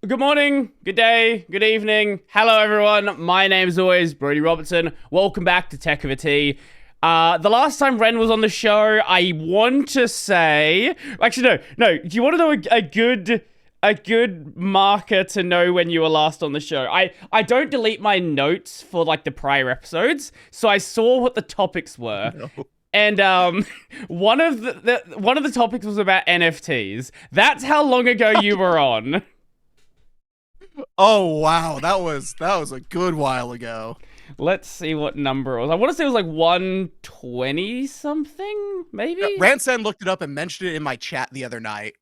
Good morning, good day, good evening. Hello, everyone. My name is always Brody Robertson. Welcome back to Tech of a Tea. The last time Ren was on the show, I want to say... Actually, no. Do you want to know a good marker to know when you were last on the show? I don't delete my notes for, like, the prior episodes, so I saw what the topics were. No. And one of the topics was about NFTs. That's how long ago you were on. Oh wow, that was a good while ago. Let's see what number it was. I want to say it was like 120 something, maybe. Ransan looked it up and mentioned it in my chat the other night.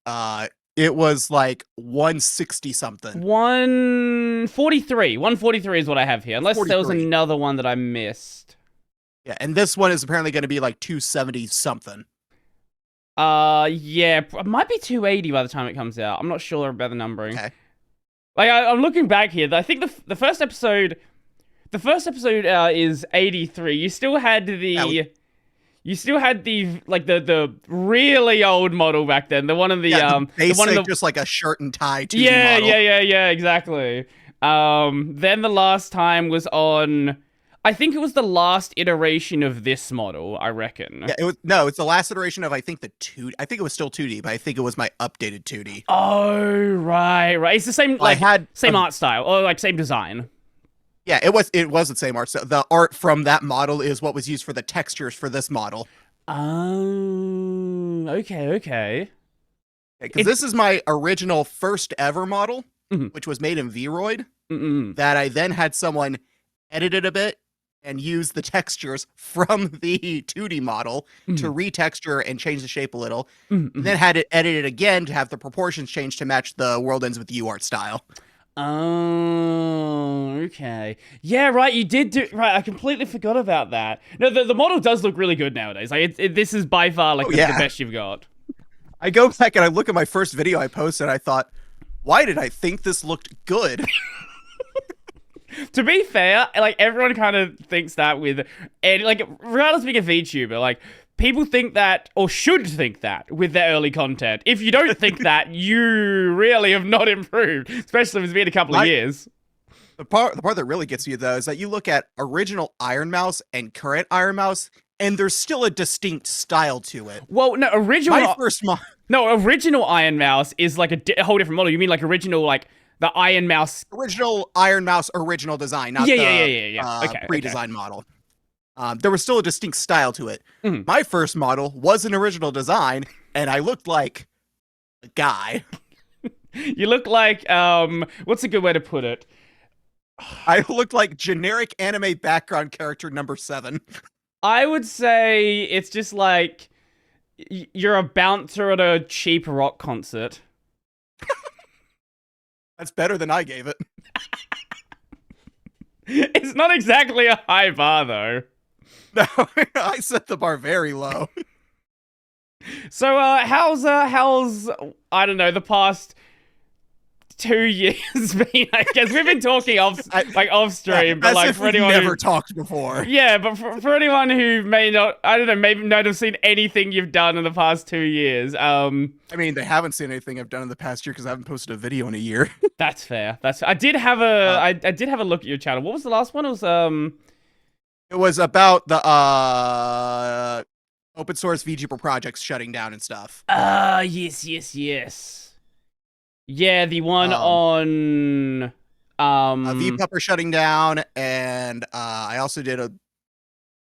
It was like 160 something. 143. 143 is what I have here, unless 43. there was another one that I missed. Yeah, and this one is apparently going to be like 270 something. Yeah, it might be 280 by the time it comes out. I'm not sure about the numbering. Okay. Like I'm looking back here. I think the first episode, is 83. You still had the the really old model back then. The one of the the basic, the one of the, just like a shirt and tie 2D yeah, model. yeah, exactly. Then the last time was on. I think it was the last iteration of this model, I reckon. Yeah, it's the last iteration of I think it was still 2D, but I think it was my updated 2D. Oh, right. It's the same same art style or like same design. Yeah, it was the same art. So the art from that model is what was used for the textures for this model. Oh, okay. Because this is my original first ever model, mm-hmm. which was made in Vroid, mm-hmm. that I then had someone edit it a bit and use the textures from the 2D model to retexture and change the shape a little. And then had it edited again to have the proportions change to match the World Ends with You art style. Oh, okay. Yeah, right, you did do... Right, I completely forgot about that. No, the model does look really good nowadays. Like, this is by far, like, the best you've got. I go back and I look at my first video I posted, and I thought, why did I think this looked good? To be fair, like, everyone kind of thinks that with... And, like, regardless of being a VTuber, like... People think that, or should think that, with their early content. If you don't think that, you really have not improved, especially if it's been a couple of years. The part that really gets you, though, is that you look at original Iron Mouse and current Iron Mouse, and there's still a distinct style to it. Well, no, original Iron Mouse is like a whole different model. You mean like original, like the Iron Mouse? Original Iron Mouse, original design, not the pre-designed model. There was still a distinct style to it. My first model was an original design, and I looked like a guy. You look like, what's a good way to put it? I looked like generic anime background character number 7. I would say it's just like you're a bouncer at a cheap rock concert. That's better than I gave it. It's not exactly a high bar, though. No, I set the bar very low. So, how's I don't know, the past 2 years been? I guess we've been talking off stream, but like for anyone never talked before. Yeah, but for anyone who may not, I don't know, maybe not have seen anything you've done in the past 2 years. I mean, they haven't seen anything I've done in the past year because I haven't posted a video in a year. That's fair. I did have I did have a look at your channel. What was the last one? It was about the open source VTuber projects shutting down and stuff. Yes. Yeah, the one on VPupper shutting down, and I also did a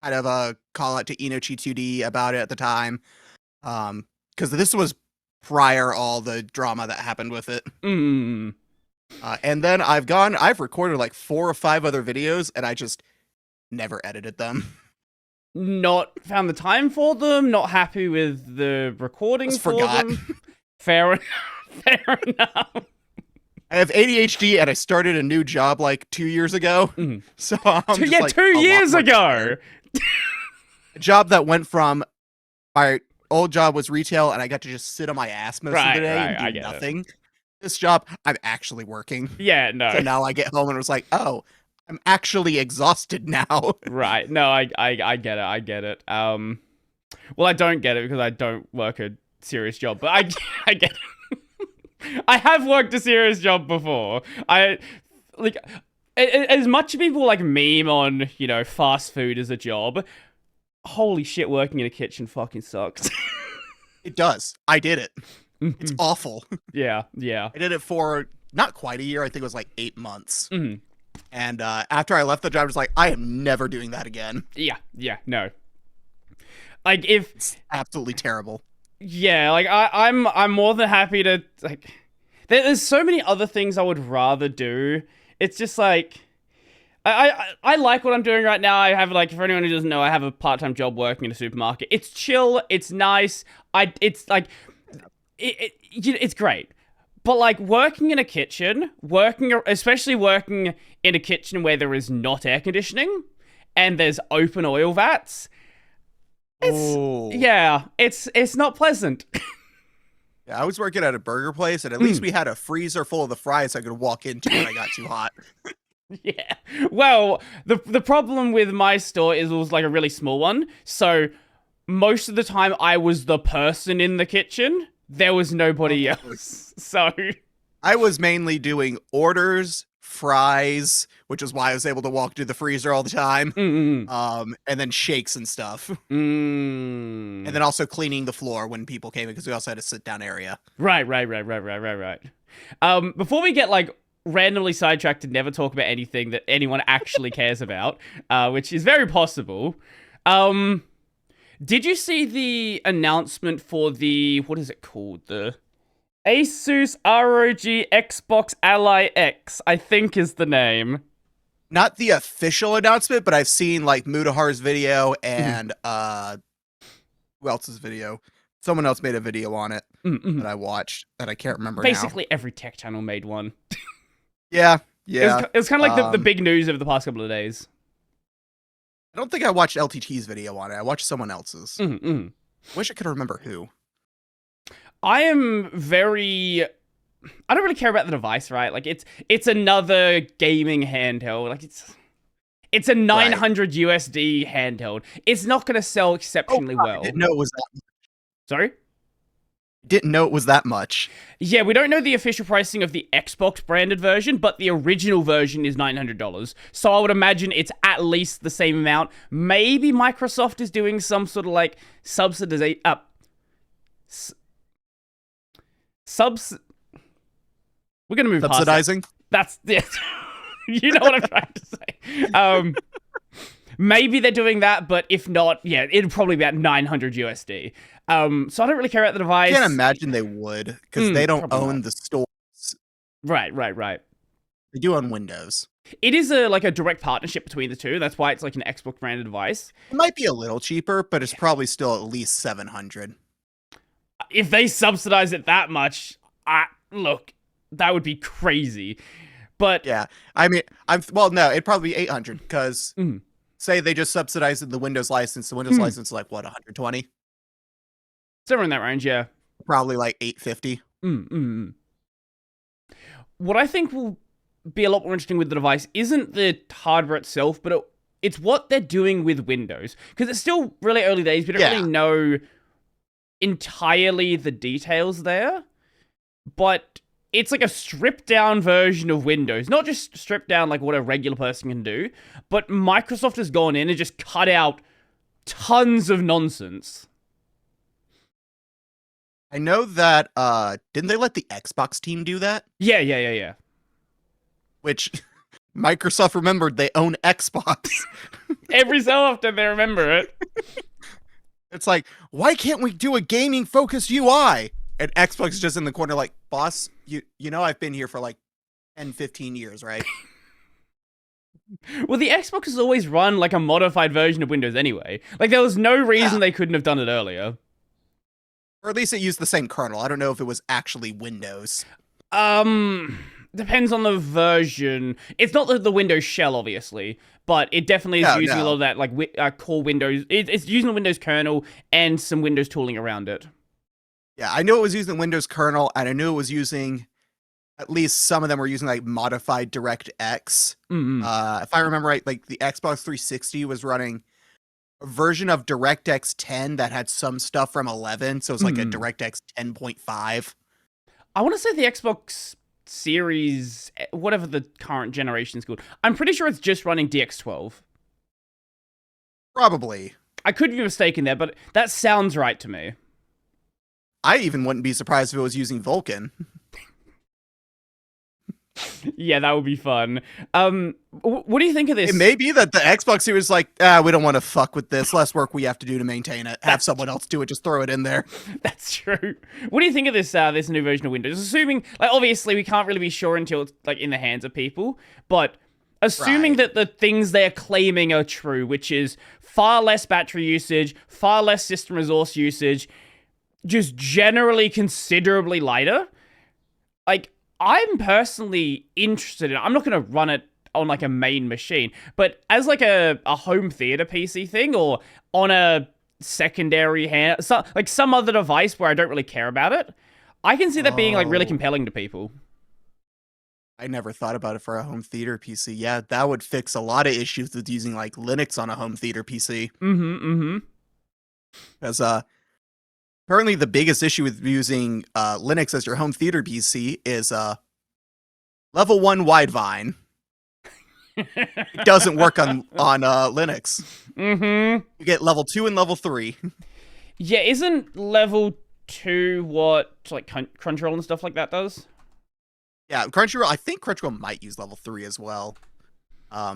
kind of a call out to Inochi2D about it at the time, because this was prior all the drama that happened with it. And then I've recorded like 4 or 5 other videos, and I just never edited them. Not found the time for them, not happy with the recording for them. Fair enough. I have ADHD and I started a new job like 2 years ago. So I'm 2 years ago. A job that went from my old job was retail and I got to just sit on my ass most of the day and do nothing. This job, I'm actually working. Yeah, no. So now I get home and it was like, oh, I'm actually exhausted now. Right. No, I get it. I get it. Well, I don't get it because I don't work a serious job, but I get it. I have worked a serious job before. I like as much people like meme on, you know, fast food as a job. Holy shit, working in a kitchen fucking sucks. It does. I did it. It's awful. Yeah, yeah. I did it for not quite a year. I think it was like 8 months. Mm-hmm. And after I left the job, I was like, I am never doing that again. Yeah, no. Like if It's absolutely terrible. Yeah, like I'm more than happy to like. There's so many other things I would rather do. It's just like I like what I'm doing right now. I have like, for anyone who doesn't know, I have a part-time job working in a supermarket. It's chill. It's nice. It's like it's great. But like working in a kitchen, especially working in a kitchen where there is not air conditioning and there's open oil vats. It's not pleasant. Yeah, I was working at a burger place, and at least we had a freezer full of the fries I could walk into when I got too hot. Yeah. Well, the problem with my store is it was like a really small one, so most of the time I was the person in the kitchen. There was nobody else. So I was mainly doing orders, fries, which is why I was able to walk to the freezer all the time. And then shakes and stuff. And then also cleaning the floor when people came in, because we also had a sit down area. Right. Before we get like randomly sidetracked to never talk about anything that anyone actually cares about, which is very possible. Did you see the announcement for the, what is it called? The Asus ROG Xbox Ally X, I think is the name. Not the official announcement, but I've seen like Mudahar's video and who else's video? Someone else made a video on it that I watched that I can't remember Basically, every tech channel made one. Yeah. It was kind of like the big news of the past couple of days. I don't think I watched LTT's video on it. I watched someone else's. Wish I could remember who. I don't really care about the device, right? Like it's another gaming handheld. Like it's a 900 USD handheld. It's not going to sell exceptionally well. I didn't know it was that much. Sorry? Didn't know it was that much. Yeah, we don't know the official pricing of the Xbox branded version, but the original version is $900. So I would imagine it's at least the same amount. Maybe Microsoft is doing some sort of like subsidization. We're gonna move subsidizing. Past that. That's you know what I'm trying to say. Maybe they're doing that, but if not, yeah, it'd probably be about 900 USD. So I don't really care about the device. I can't imagine they would, because they don't own the stores. Right. They do own Windows. It is like a direct partnership between the two. That's why it's like an Xbox branded device. It might be a little cheaper, but it's probably still at least 700. If they subsidize it that much, look, that would be crazy. But yeah, I mean, no, it'd probably be 800, because say they just subsidized the Windows license. The Windows license is like what, 120? Somewhere in that range, yeah. Probably like 850. What I think will be a lot more interesting with the device isn't the hardware itself, but it's what they're doing with Windows. Because it's still really early days. We don't really know entirely the details there. But it's like a stripped down version of Windows. Not just stripped down like what a regular person can do, but Microsoft has gone in and just cut out tons of nonsense. I know that, didn't they let the Xbox team do that? Yeah. Which, Microsoft remembered they own Xbox. Every so often they remember it. It's like, why can't we do a gaming-focused UI? And Xbox is just in the corner like, boss, you know I've been here for like 10, 15 years, right? Well, the Xbox has always run like a modified version of Windows anyway. Like, there was no reason they couldn't have done it earlier. Or at least it used the same kernel. I don't know if it was actually Windows. Depends on the version. It's not the Windows shell, obviously, but it definitely is using a lot of that, like, core Windows. It's using the Windows kernel and some Windows tooling around it. Yeah, I knew it was using the Windows kernel, and I knew it was using, at least some of them were using, like, modified DirectX. If I remember right, like, the Xbox 360 was running a version of DirectX 10 that had some stuff from 11, so it's like a DirectX 10.5. I want to say the Xbox Series, whatever the current generation is called. I'm pretty sure it's just running DX12. Probably. I could be mistaken there, but that sounds right to me. I even wouldn't be surprised if it was using Vulkan. Yeah, that would be fun. What do you think of this? It may be that the Xbox Series is like, we don't want to fuck with this. Less work we have to do to maintain it. Have someone else do it. Just throw it in there. That's true. What do you think of this this new version of Windows? Assuming, like, obviously we can't really be sure until it's like in the hands of people, but assuming that the things they're claiming are true, which is far less battery usage, far less system resource usage, just generally considerably lighter, like, I'm personally interested in it. I'm not going to run it on like a main machine, but as like a home theater PC thing or on a secondary hand, like some other device where I don't really care about it, I can see that being like really compelling to people. I never thought about it for a home theater PC. Yeah, that would fix a lot of issues with using like Linux on a home theater PC. Because apparently the biggest issue with using Linux as your home theater PC is level 1 Widevine. It doesn't work on Linux. You get level 2 and level 3. Yeah, isn't level 2 what like Crunchyroll and stuff like that does? Yeah, Crunchyroll. I think Crunchyroll might use level 3 as well. Yeah,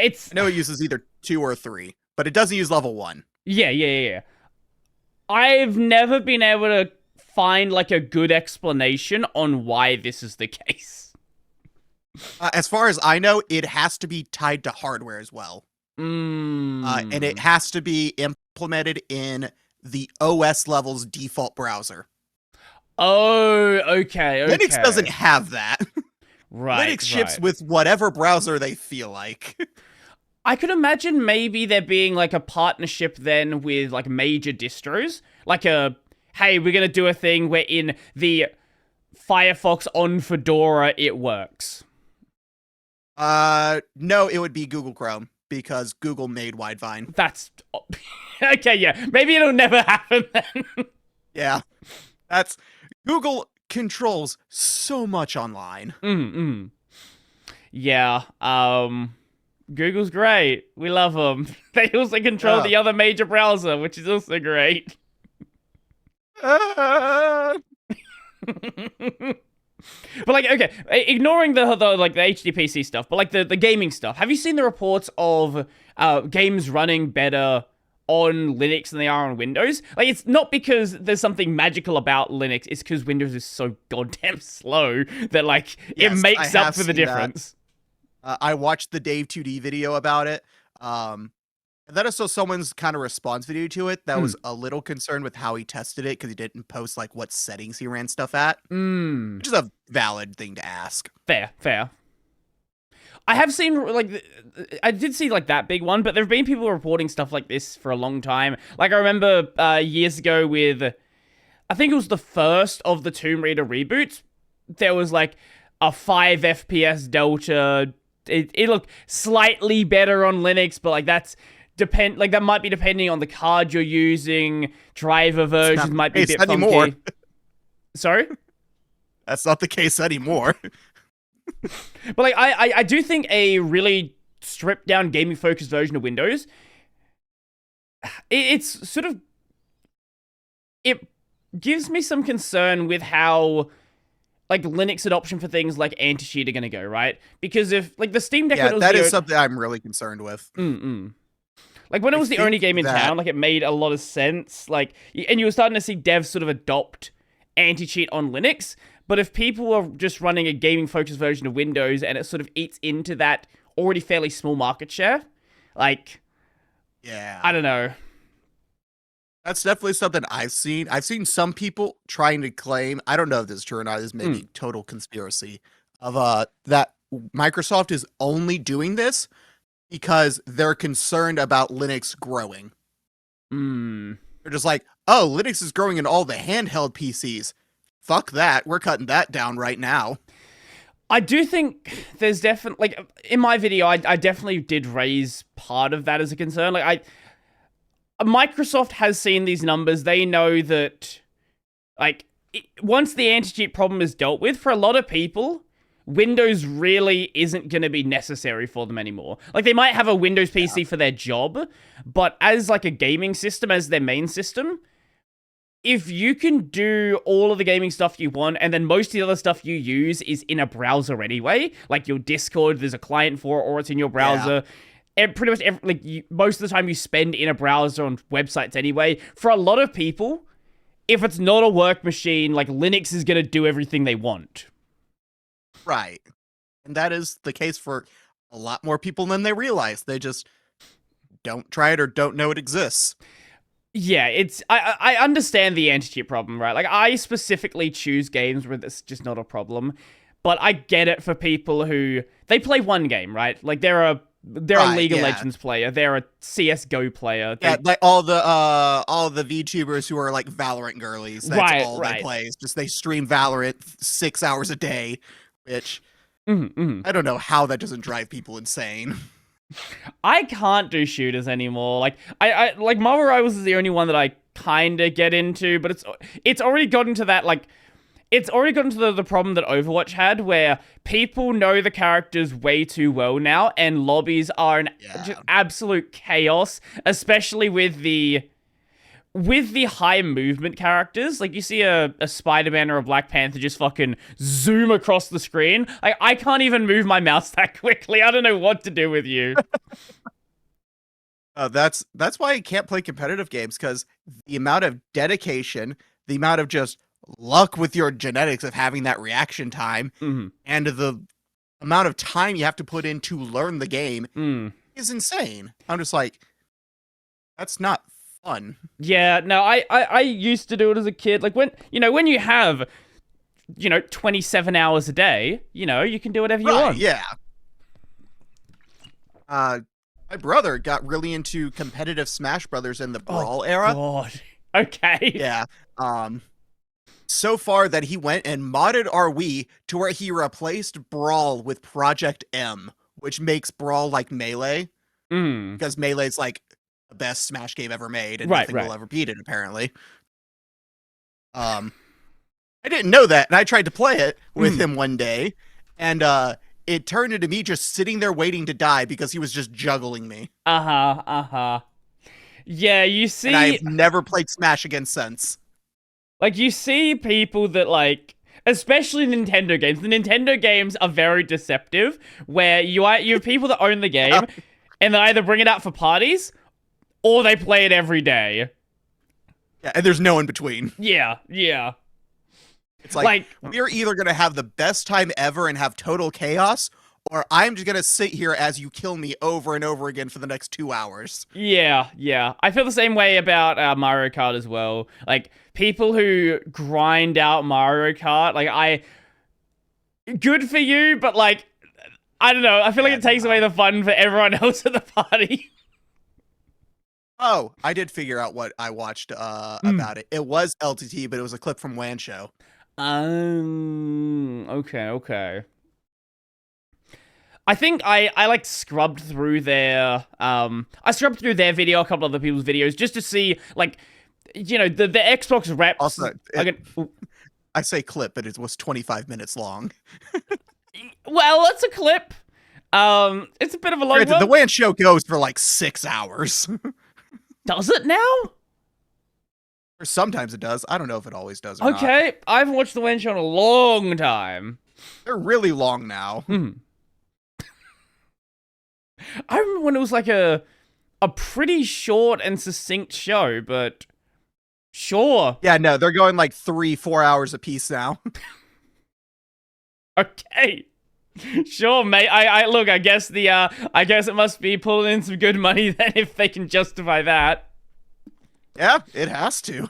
I know it uses either 2 or 3, but it doesn't use level 1. Yeah. I've never been able to find like a good explanation on why this is the case. As far as I know, it has to be tied to hardware as well. And it has to be implemented in the OS level's default browser. Oh, okay. Linux doesn't have that. Right. Linux ships with whatever browser they feel like. I could imagine maybe there being like a partnership then with like major distros. Like hey, we're going to do a thing where in the Firefox on Fedora, it works. No, it would be Google Chrome because Google made Widevine. That's okay. Yeah, maybe it'll never happen then. Yeah, that's Google controls so much online. Yeah. Google's great. We love them. They also control the other major browser, which is also great. But like, okay, ignoring the like the HDPC stuff, but like the gaming stuff. Have you seen the reports of games running better on Linux than they are on Windows? Like, it's not because there's something magical about Linux. It's because Windows is so goddamn slow that like it makes up for the difference. I watched the Dave 2D video about it. And then I saw someone's kind of response video to it that was a little concerned with how he tested it because he didn't post like what settings he ran stuff at. Which is a valid thing to ask. Fair. I have seen like I did see like that big one, but there have been people reporting stuff like this for a long time. Like I remember years ago with, I think it was the first of the Tomb Raider reboots. There was like a 5 FPS delta. It looked slightly better on Linux, but like that might be depending on the card you're using. Driver versions might be a bit anymore. funky. Sorry? That's not the case anymore. But like I do think a really stripped down gaming focused version of Windows, it's sort of, it gives me some concern with how like Linux adoption for things like anti-cheat are going to go, right? Because if like the Steam Deck, that is something I'm really concerned with. Like when it was the only game in town, like it made a lot of sense. Like, and you were starting to see devs sort of adopt anti-cheat on Linux. But if people are just running a gaming-focused version of Windows and it sort of eats into that already fairly small market share, like, yeah, I don't know. That's definitely something I've seen. I've seen some people trying to claim, I don't know if this is true or not, this may be total conspiracy, of that Microsoft is only doing this because they're concerned about Linux growing. They're just like, oh, Linux is growing in all the handheld PCs. Fuck that. We're cutting that down right now. I do think there's definitely, like, in my video, I definitely did raise part of that as a concern. Like, Microsoft has seen these numbers. They know that Like, once the anti-cheat problem is dealt with, for a lot of people, Windows really isn't going to be necessary for them anymore. Like, they might have a Windows PC for their job, but as like a gaming system, as their main system, if you can do all of the gaming stuff you want, and then most of the other stuff you use is in a browser anyway, like your Discord, there's a client for it, or it's in your browser. And pretty much most of the time you spend in a browser on websites anyway. For a lot of people, if it's not a work machine, like Linux is going to do everything they want. Right. And that is the case for a lot more people than they realize. They just don't try it or don't know it exists. Yeah, I understand the anti-cheat problem, right? Like, I specifically choose games where it's just not a problem, but I get it for people who, they play one game, right? Like, they're a League of Legends player, they're a CS:GO player. Yeah, like all the VTubers who are like Valorant girlies. That's all they play. It's just they stream Valorant 6 hours a day, which I don't know how that doesn't drive people insane. I can't do shooters anymore. Like, I like Marvel Rivals is the only one that I kind of get into, but it's already gotten to that, like, it's already gotten to the problem that Overwatch had, where people know the characters way too well now, and lobbies are just absolute chaos, especially with the high movement characters. Like, you see a Spider-Man or a Black Panther just fucking zoom across the screen. I can't even move my mouse that quickly. I don't know what to do with you. That's why I can't play competitive games, because the amount of dedication, the amount of just luck with your genetics of having that reaction time, and the amount of time you have to put in to learn the game is insane. I'm just like, that's not fun. Yeah, no, I used to do it as a kid. Like, when you have 27 hours a day, you can do whatever you want. Yeah. My brother got really into competitive Smash Brothers in the Brawl era. God. Okay. Yeah. So far that he went and modded our Wii to where he replaced Brawl with Project M, which makes Brawl like Melee. Because Melee's like the best Smash game ever made, and nothing will ever beat it, apparently. I didn't know that, and I tried to play it with him one day, and it turned into me just sitting there waiting to die because he was just juggling me. Yeah, you see... And I've never played Smash again since. Like, you see people that, like... Especially Nintendo games. The Nintendo games are very deceptive, where you have people that own the game, and they either bring it out for parties, or they play it every day. Yeah, and there's no in between. Yeah. It's like we're either going to have the best time ever and have total chaos, or I'm just going to sit here as you kill me over and over again for the next 2 hours. Yeah. I feel the same way about Mario Kart as well. Like, people who grind out Mario Kart, like, good for you, but, like, I don't know. I feel like it takes away the fun for everyone else at the party. Oh, I did figure out what I watched about it. It was LTT, but it was a clip from WAN Show. Okay. I think I like scrubbed through their video, a couple other people's videos, just to see, like, the Xbox reps. Also, I say clip, but it was 25 minutes long. Well, that's a clip. It's a bit of a long one. The WAN Show goes for like 6 hours. Does it now? Or sometimes it does. I don't know if it always does or not. I haven't watched the WAN Show in a long time. They're really long now. I remember when it was like a pretty short and succinct show, but sure. Yeah, no, they're going like 3-4 hours a piece now. Okay. Sure, mate. I look, I guess it must be pulling in some good money then if they can justify that. Yeah, it has to.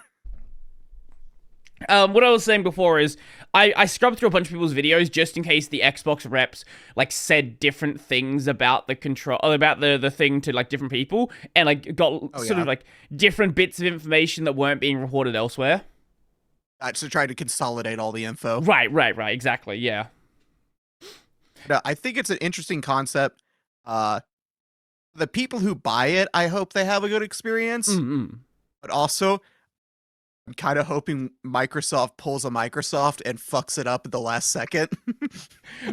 What I was saying before is I scrubbed through a bunch of people's videos just in case the Xbox reps like said different things about the control, about the thing to like different people, and like got of like different bits of information that weren't being reported elsewhere. To try to consolidate all the info. Right, exactly, yeah. No, I think it's an interesting concept. The people who buy it, I hope they have a good experience. But also, I'm kind of hoping Microsoft pulls a Microsoft and fucks it up at the last second.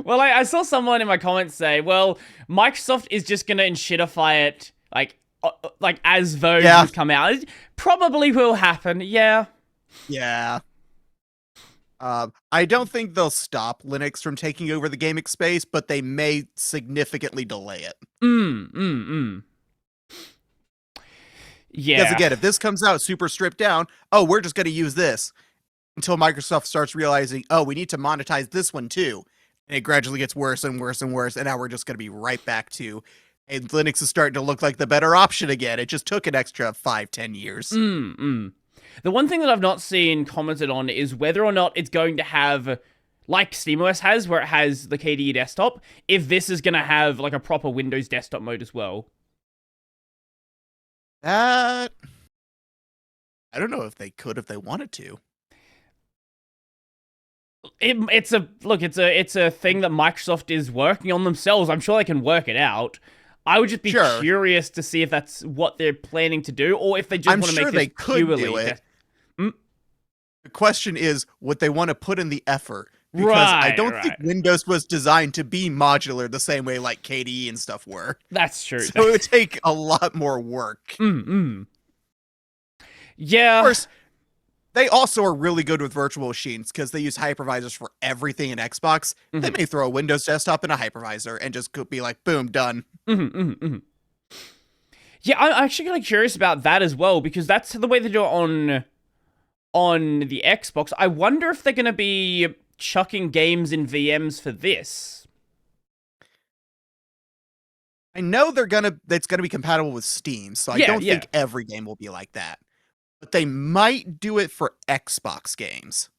Well, I saw someone in my comments say, well, Microsoft is just going to shitify it, like as versions come out. It probably will happen, yeah. Yeah. I don't think they'll stop Linux from taking over the gaming space, but they may significantly delay it. Yeah. Because again, if this comes out super stripped down, oh, we're just going to use this until Microsoft starts realizing, oh, we need to monetize this one too. And it gradually gets worse and worse and worse. And now we're just going to be right back to, and Linux is starting to look like the better option again. It just took an extra 5-10 years. The one thing that I've not seen commented on is whether or not it's going to have, like SteamOS has, where it has the KDE desktop, if this is going to have like a proper Windows desktop mode as well. That, I don't know if they could if they wanted to. It's a thing that Microsoft is working on themselves. I'm sure they can work it out. I would just be curious to see if that's what they're planning to do, or if they just want to make this purely do it. The question is, would they want to put in the effort? Because I don't think Windows was designed to be modular the same way like KDE and stuff were. That's true. So it would take a lot more work. Yeah. Of course, they also are really good with virtual machines because they use hypervisors for everything in Xbox. They may throw a Windows desktop in a hypervisor and just be like, boom, done. Yeah, I'm actually kind of curious about that as well, because that's the way they do it on the Xbox. I wonder if they're going to be chucking games in VMs for this. I know it's gonna be compatible with Steam, so I don't think every game will be like that. But they might do it for Xbox games.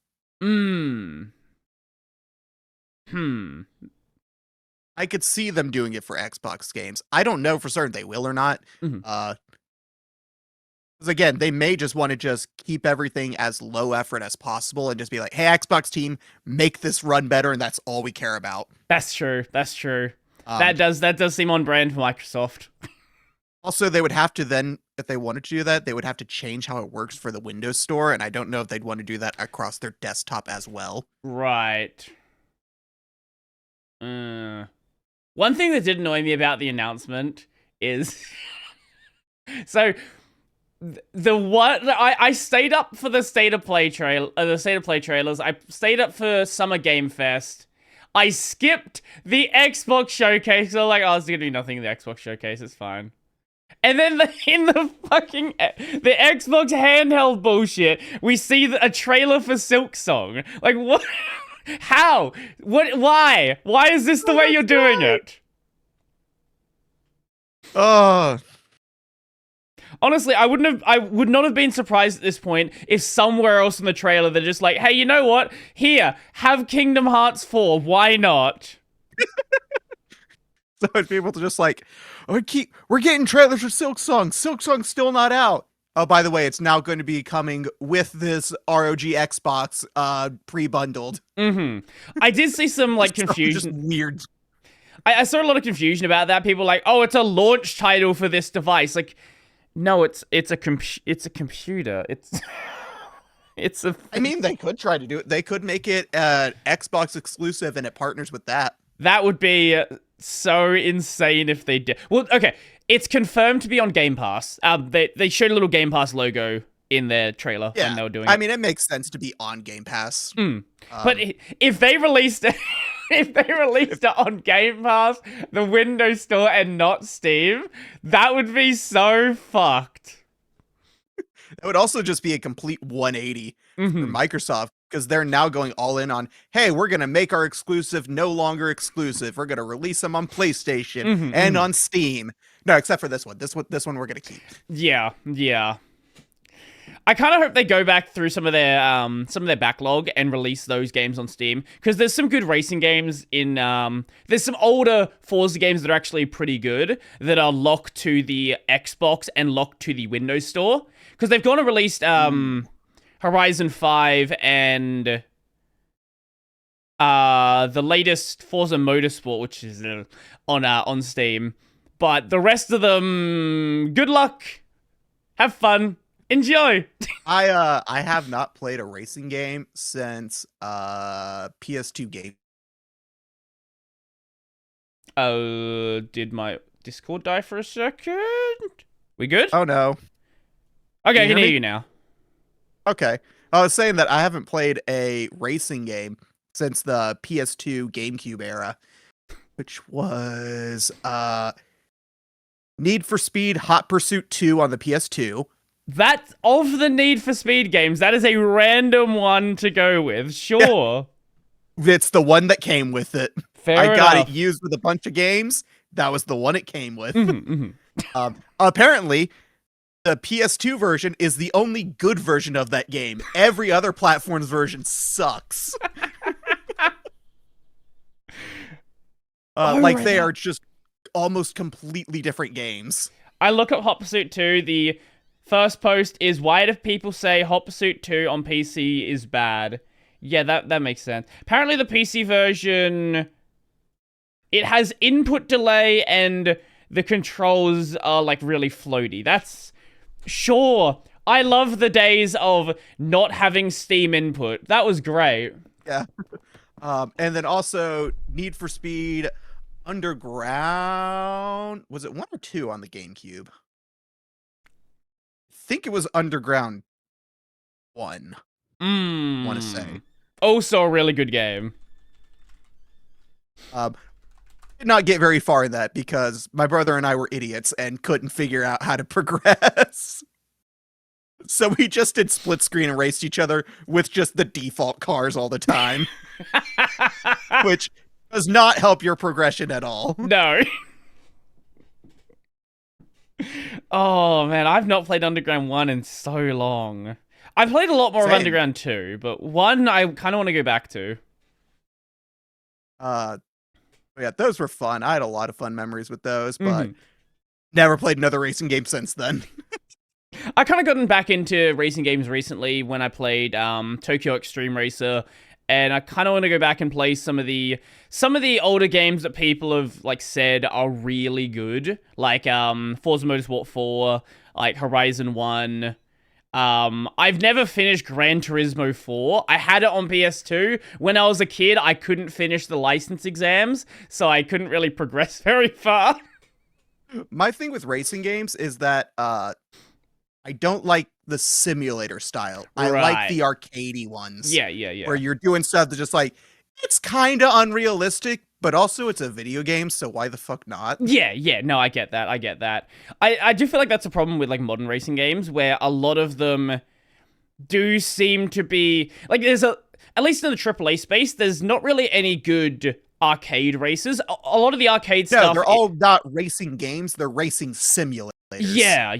I could see them doing it for Xbox games. I don't know for certain they will or not. Because again, they may just want to just keep everything as low effort as possible and just be like, hey, Xbox team, make this run better, and that's all we care about. That's true. That does seem on brand for Microsoft. Also, they would have to then, if they wanted to do that, they would have to change how it works for the Windows Store, and I don't know if they'd want to do that across their desktop as well. Right. One thing that did annoy me about the announcement is... So, I stayed up for the State of Play trailers. I stayed up for Summer Game Fest. I skipped the Xbox showcase. So like, oh, there's gonna be nothing in the Xbox showcase. It's fine. And then in the Xbox handheld bullshit, we see a trailer for Silksong. Like, what? How? What? Why? Why is this the way you're doing it? Honestly, I would not have been surprised at this point if somewhere else in the trailer they're just like, hey, you know what? Here, have Kingdom Hearts 4. Why not? So people to just like, we're getting trailers for Silksong. Silksong's still not out. Oh, by the way, it's now going to be coming with this ROG Xbox pre-bundled. I did see some like confusion. Just weird. I saw a lot of confusion about that. People like, oh, it's a launch title for this device. Like, no, it's a computer. It's a. I mean, they could try to do it. They could make it Xbox exclusive, and it partners with that. That would be so insane if they did. Well, okay, it's confirmed to be on Game Pass. They showed a little Game Pass logo in their trailer when they were doing it. I mean, it makes sense to be on Game Pass. But if they released it, on Game Pass, the Windows Store, and not Steam, that would be so fucked. It would also just be a complete 180 for Microsoft, because they're now going all in on, hey, we're going to make our exclusive no longer exclusive. We're going to release them on PlayStation and on Steam. No, except for this one. This one we're going to keep. Yeah. I kind of hope they go back through some of their backlog and release those games on Steam, because there's some good racing games in there's some older Forza games that are actually pretty good that are locked to the Xbox and locked to the Windows Store, because they've gone and released Horizon 5 and the latest Forza Motorsport, which is on Steam, but the rest of them, good luck, have fun. Enjoy. I have not played a racing game since PS2 game. Did my Discord die for a second? We good? Oh no. Okay, I can hear hear me? you now. Okay. I was saying that I haven't played a racing game since the PS2 GameCube era, which was Need for Speed Hot Pursuit 2 on the PS2. That, of the Need for Speed games, that is a random one to go with. Sure. It's the one that came with it. Fair I got enough. it used with a bunch of games. That was the one it came with. Mhm. Apparently, the PS2 version is the only good version of that game. Every other platform's version sucks. They are just almost completely different games. I look at Hot Pursuit 2, the first post is, why do people say Hot Pursuit 2 on PC is bad? Yeah, that makes sense. Apparently the PC version, it has input delay and the controls are like really floaty. That's sure. I love the days of not having Steam input. That was great. Yeah. And then also Need for Speed Underground. Was it 1 or 2 on the GameCube? I think it was Underground 1. I want to say. Also a really good game. Did not get very far in that because my brother and I were idiots and couldn't figure out how to progress. So we just did split screen and raced each other with just the default cars all the time. Which does not help your progression at all. No. Oh, man, I've not played Underground 1 in so long. I've played a lot more of Underground 2, but 1 I kind of want to go back to. Yeah, those were fun. I had a lot of fun memories with those, but never played another racing game since then. I kind of gotten back into racing games recently when I played Tokyo Extreme Racer, and I kind of want to go back and play some of the older games that people have like said are really good, like Forza Motorsport 4, like Horizon 1. I've never finished Gran Turismo 4. I had it on PS2. When I was a kid, I couldn't finish the license exams, so I couldn't really progress very far. My thing with racing games is that I don't like the simulator style. I like the arcadey ones. Yeah. Where you're doing stuff that's just like, it's kind of unrealistic, but also it's a video game, so why the fuck not? Yeah, no, I get that. I do feel like that's a problem with like modern racing games where a lot of them do seem to be like at least in the AAA space, there's not really any good arcade races. A lot of the arcade stuff. No, they're all not racing games, they're racing simulators. Yeah.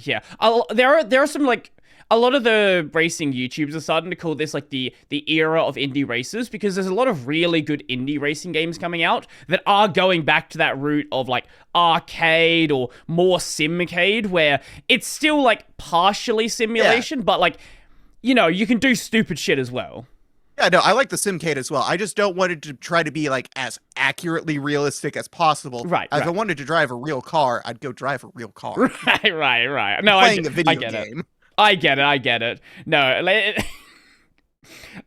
There are some like a lot of the racing YouTubers are starting to call this like the era of indie races because there's a lot of really good indie racing games coming out that are going back to that route of like arcade or more simcade where it's still like partially simulation, but like, you know, you can do stupid shit as well. Yeah, no, I like the simcade as well. I just don't want it to try to be like as accurately realistic as possible. Right. If I wanted to drive a real car, I'd go drive a real car. Right. No, playing a video game. I get it. No,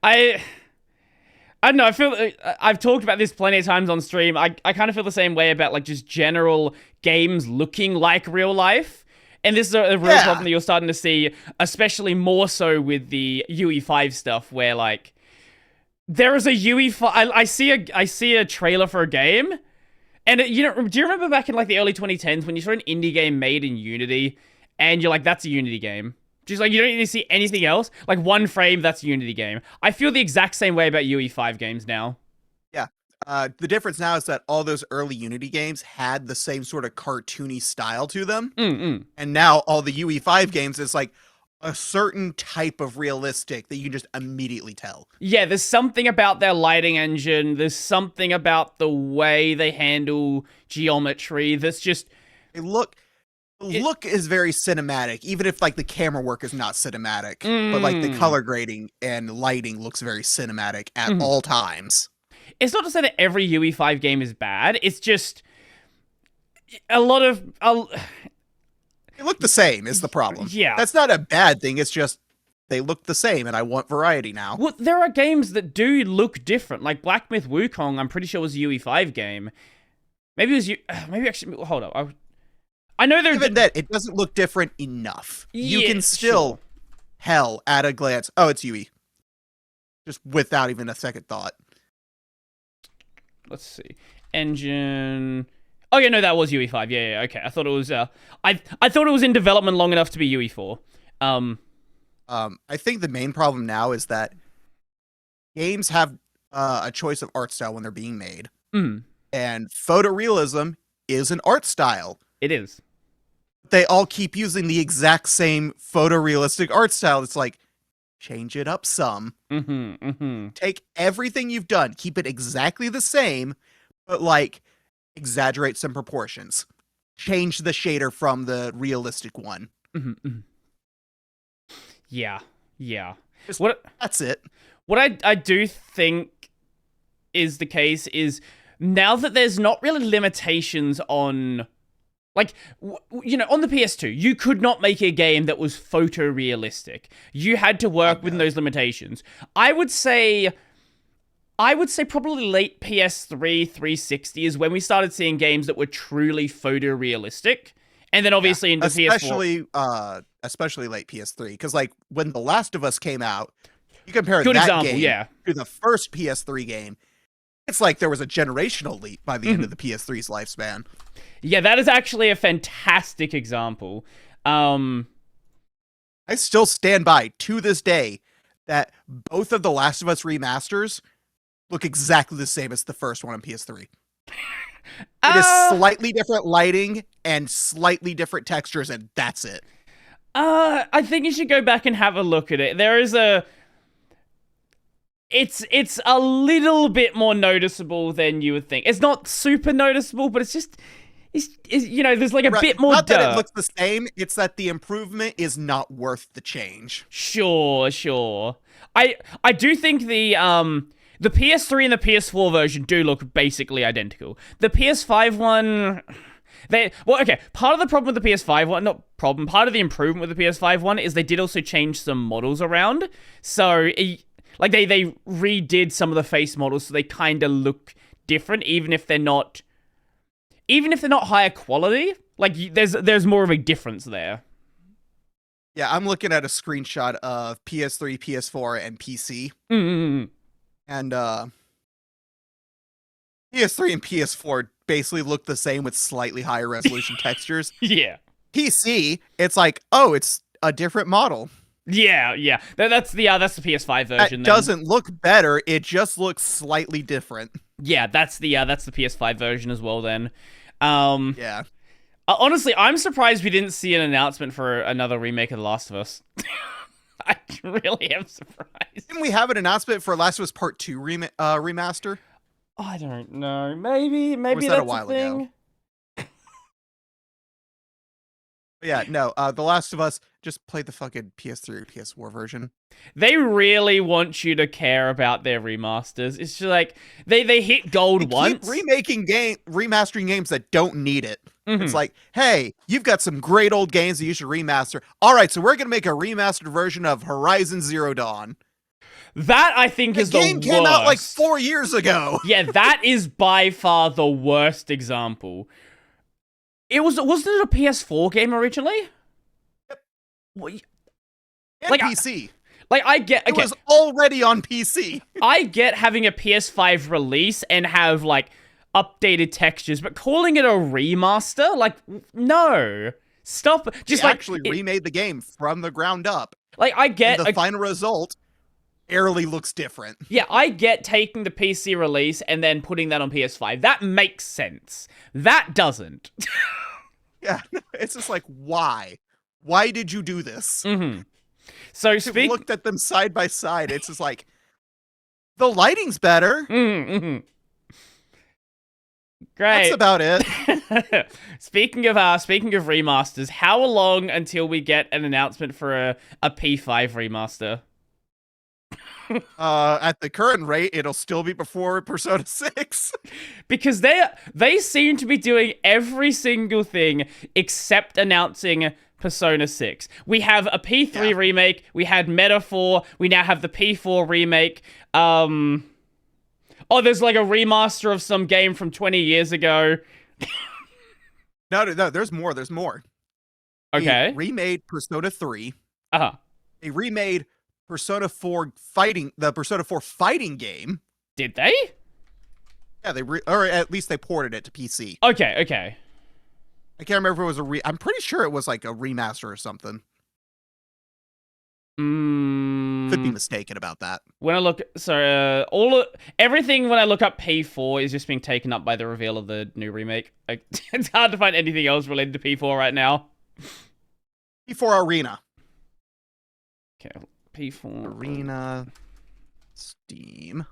I don't know. I feel I've talked about this plenty of times on stream. I kind of feel the same way about like just general games looking like real life. And this is a real problem that you're starting to see, especially more so with the UE5 stuff, where like there is a UE5. I see a trailer for a game, and do you remember back in like the early 2010s when you saw an indie game made in Unity, and you're like, that's a Unity game. Just like you don't need to see anything else. Like one frame, that's a Unity game. I feel the exact same way about UE5 games now. Yeah. The difference now is that all those early Unity games had the same sort of cartoony style to them. And now all the UE5 games is like a certain type of realistic that you can just immediately tell. Yeah, there's something about their lighting engine. There's something about the way they handle geometry that's just... The look is very cinematic, even if like the camera work is not cinematic. But like the color grading and lighting looks very cinematic at all times. It's not to say that every UE5 game is bad. It's just a lot of... look the same is the problem. Yeah. That's not a bad thing. It's just they look the same, and I want variety now. Well, there are games that do look different. Like Black Myth Wukong, I'm pretty sure was a UE5 game. Maybe it was maybe actually. Hold up. I know there's Even that it doesn't look different enough. You Yeah, can still sure. hell at a glance. Oh, it's UE. Just without even a second thought. Let's see. Engine. Oh yeah, no, that was UE5. Yeah, okay. I thought it was. I thought it was in development long enough to be UE4. I think the main problem now is that games have a choice of art style when they're being made, and photorealism is an art style. It is. They all keep using the exact same photorealistic art style. It's like, change it up some. Take everything you've done, keep it exactly the same, but like exaggerate some proportions. Change the shader from the realistic one. Yeah. That's it. What I do think is the case is now that there's not really limitations on, like, on the PS2, you could not make a game that was photorealistic. You had to work within those limitations. I would say probably late PS3, 360 is when we started seeing games that were truly photorealistic. And then obviously into PS4. Especially late PS3. Because like when The Last of Us came out, you compare Good that example, game yeah. to the first PS3 game, it's like there was a generational leap by the end of the PS3's lifespan. Yeah, that is actually a fantastic example. I still stand by, to this day, that both of The Last of Us remasters look exactly the same as the first one on PS3. It is slightly different lighting and slightly different textures, and that's it. I think you should go back and have a look at it. There is it's a little bit more noticeable than you would think. It's not super noticeable, but it's just, there's like a bit more Not dirt. that it looks the same, it's that the improvement is not worth the change. Sure. I do think the PS3 and the PS4 version do look basically identical. The PS5 one, part of the problem with the PS5 one, part of the improvement with the PS5 one is they did also change some models around. So, like, they redid some of the face models so they kind of look different, even if they're not higher quality. Like, there's more of a difference there. Yeah, I'm looking at a screenshot of PS3, PS4, and PC. And PS3 and PS4 basically look the same with slightly higher resolution textures. Yeah. PC, it's like, oh, it's a different model. Yeah. That's the PS5 version. It doesn't look better, it just looks slightly different. Yeah, that's the PS5 version as well then. Yeah. Honestly, I'm surprised we didn't see an announcement for another remake of The Last of Us. I really am surprised. Didn't we have an announcement for Last of Us Part 2 remaster? I don't know. Maybe was that that's a while thing. ago? Yeah, no, The Last of Us, just play the fucking PS3 or PS4 version. They really want you to care about their remasters. It's just like, they hit gold once. Keep remastering games that don't need it. It's like, hey, you've got some great old games that you should remaster. All right, so we're going to make a remastered version of Horizon Zero Dawn. That, I think, is the worst. The game came out like 4 years ago. Yeah, that is by far the worst example. Wasn't it a PS4 game originally? Yep. And like PC. I get... Okay. It was already on PC. I get having a PS5 release and have, like, updated textures, but calling it a remaster? Like, no. Stop. Just they like... actually remade the game from the ground up. Like, I get... And the final result barely looks different. Yeah, I get taking the PC release and then putting that on PS5. That makes sense. That doesn't. Yeah, it's just like, why? Why did you do this? So If you looked at them side by side, it's just like, the lighting's better. Great. That's about it. Speaking of remasters, how long until we get an announcement for a P5 remaster? At the current rate, it'll still be before Persona 6. Because they seem to be doing every single thing except announcing Persona 6. We have a P3 Yeah. remake. We had Metaphor. We now have the P4 remake. Oh, there's like a remaster of some game from 20 years ago. No, there's more. There's more. Okay. They remade Persona 3. Uh-huh. They remade Persona 4 fighting, the Persona 4 fighting game. Did they? Yeah, or at least they ported it to PC. Okay, okay. I can't remember if it was I'm pretty sure it was like a remaster or something. Could be mistaken about that. When I look, everything when I look up P4 is just being taken up by the reveal of the new remake. It's hard to find anything else related to P4 right now. P4 Arena. Okay, P4 Arena. Steam.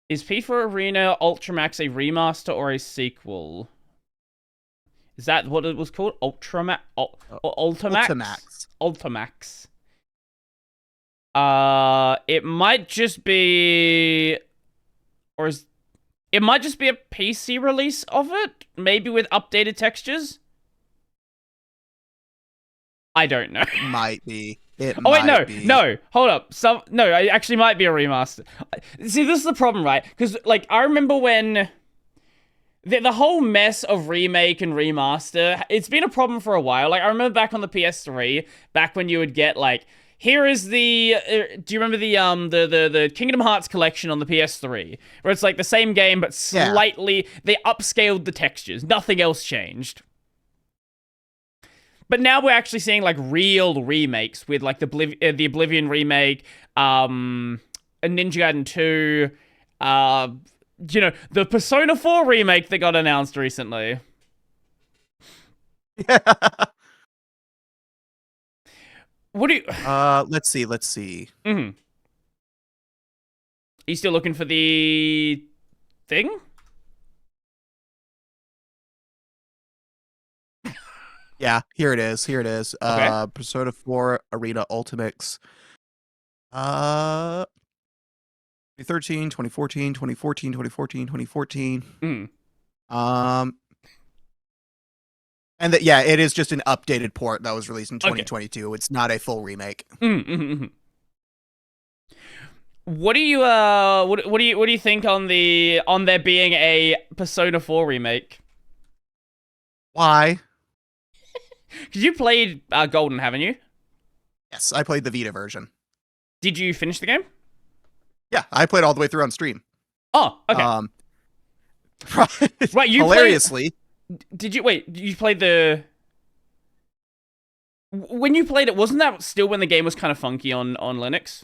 Is P4 Arena Ultramax a remaster or a sequel? Is that what it was called? Ultramax? Ultimax? Ultimax. It might just be... It might just be a PC release of it? Maybe with updated textures? I don't know. Might be. It Oh wait, might be. no, hold up. No, it actually might be a remaster. See, this is the problem, right? Because, like, I remember when the whole mess of remake and remaster, it's been a problem for a while. Like, I remember back on the PS3, back when you would get, like, here is the, do you remember the Kingdom Hearts collection on the PS3? Where it's, like, the same game, but slightly, they upscaled the textures. Nothing else changed. But now we're actually seeing, like, real remakes with, like, the Oblivion remake, Ninja Gaiden 2, you know, the Persona 4 remake that got announced recently. Yeah. What do you... Let's see. Mm-hmm. Are you still looking for the thing? Yeah, here it is. Okay. Persona 4 Arena Ultimax. 2013, 2014, 2014, 2014, 2014. Mm. And yeah, it is just an updated port that was released in 2022. Okay. It's not a full remake. Mm-hmm. What do you what do you think on there being a Persona 4 remake? Why? Because you played Golden, haven't you? Yes, I played the Vita version. Did you finish the game? Yeah, I played all the way through on stream. Oh, okay. Right, you hilariously. Did you wait? You played the... When you played it, wasn't that still when the game was kind of funky on Linux?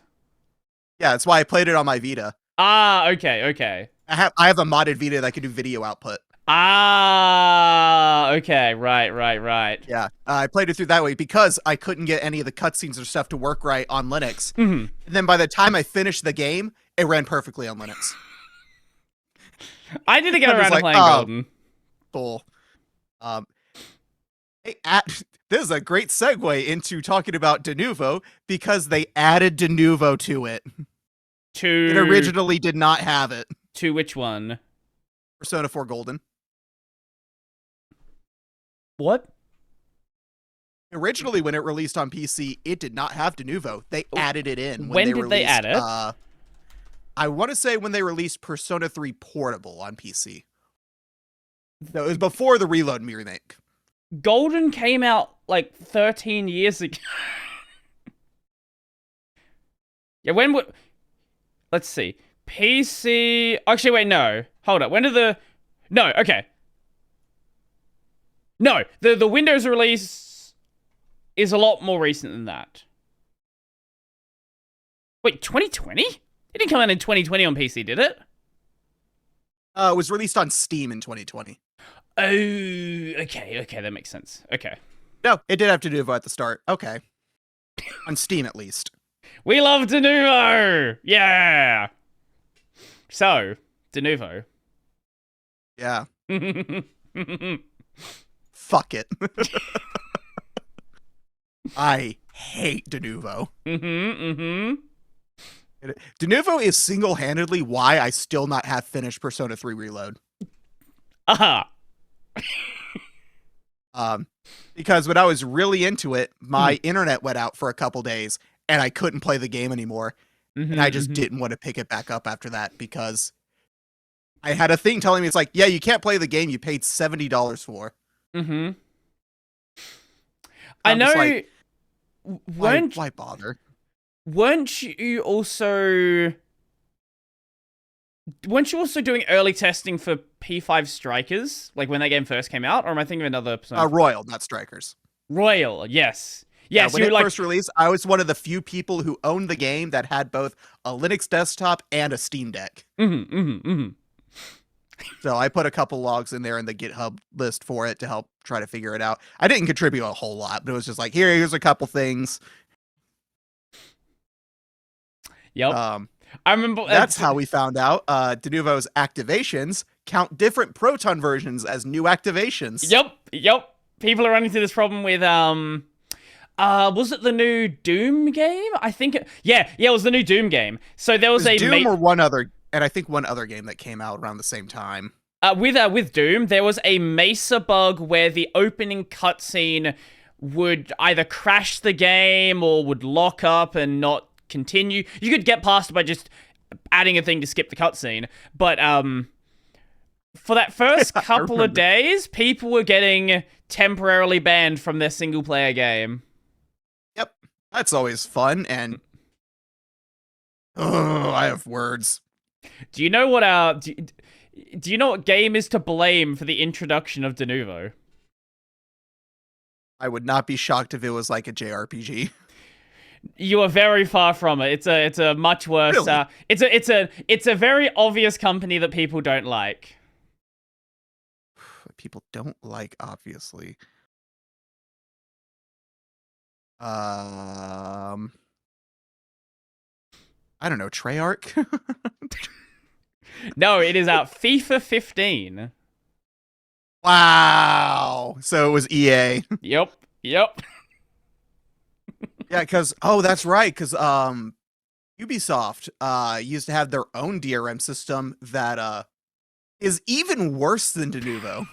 Yeah, that's why I played it on my Vita. Ah, okay. I have a modded Vita that could do video output. Ah, okay, right. Yeah, I played it through that way because I couldn't get any of the cutscenes or stuff to work right on Linux. Mm-hmm. And then by the time I finished the game, it ran perfectly on Linux. I didn't get around to playing Golden. Cool. This is a great segue into talking about Denuvo because they added Denuvo to it. It originally did not have it. To which one? Persona 4 Golden. What? Originally, when it released on PC, it did not have Denuvo. They added it in. When did they add it? I want to say when they released Persona 3 Portable on PC. No, it was before the Reload remake. Golden came out like 13 years ago. Yeah, let's see. PC... Actually, wait, no. Hold up. When did the... No, okay. No, the Windows release is a lot more recent than that. Wait, 2020? It didn't come out in 2020 on PC, did it? It was released on Steam in 2020. Oh, okay, that makes sense. Okay. No, it did have Denuvo at the start. Okay. On Steam, at least. We love Denuvo! Yeah! So, Denuvo. Yeah. Fuck it. I hate Denuvo. Denuvo is single-handedly why I still not have finished Persona 3 Reload. Aha! Because when I was really into it, my internet went out for a couple days and I couldn't play the game anymore. And I just didn't want to pick it back up after that because I had a thing telling me it's like, yeah, you can't play the game you paid $70 for. I know. Like, why bother? Weren't you also doing early testing for P5 Strikers, like when that game first came out, or am I thinking of another person? Royal, not Strikers. Royal, yes. Yes, when it first released, I was one of the few people who owned the game that had both a Linux desktop and a Steam Deck. So I put a couple logs in there in the GitHub list for it to help try to figure it out. I didn't contribute a whole lot, but it was just like, here's a couple things. Yep. I remember that's how we found out Denuvo's activations count different Proton versions as new activations. Yep. People are running into this problem with was it the new Doom game? I think it was the new Doom game. So there was a Doom or one other, and I think one other game that came out around the same time. With Doom, there was a Mesa bug where the opening cutscene would either crash the game or would lock up and not continue. You could get past it by just adding a thing to skip the cutscene, but for that first couple of days, people were getting temporarily banned from their single-player game. Yep, that's always fun, and I have words. Do you know what do you know what game is to blame for the introduction of Denuvo? I would not be shocked if it was like a JRPG. You are very far from it. It's a much worse. Really? It's a very obvious company that people don't like. People don't like, obviously. I don't know, Treyarch? No, it is out FIFA 15. Wow. So it was EA. Yep. Yeah, because that's right, because Ubisoft used to have their own DRM system that is even worse than Denuvo.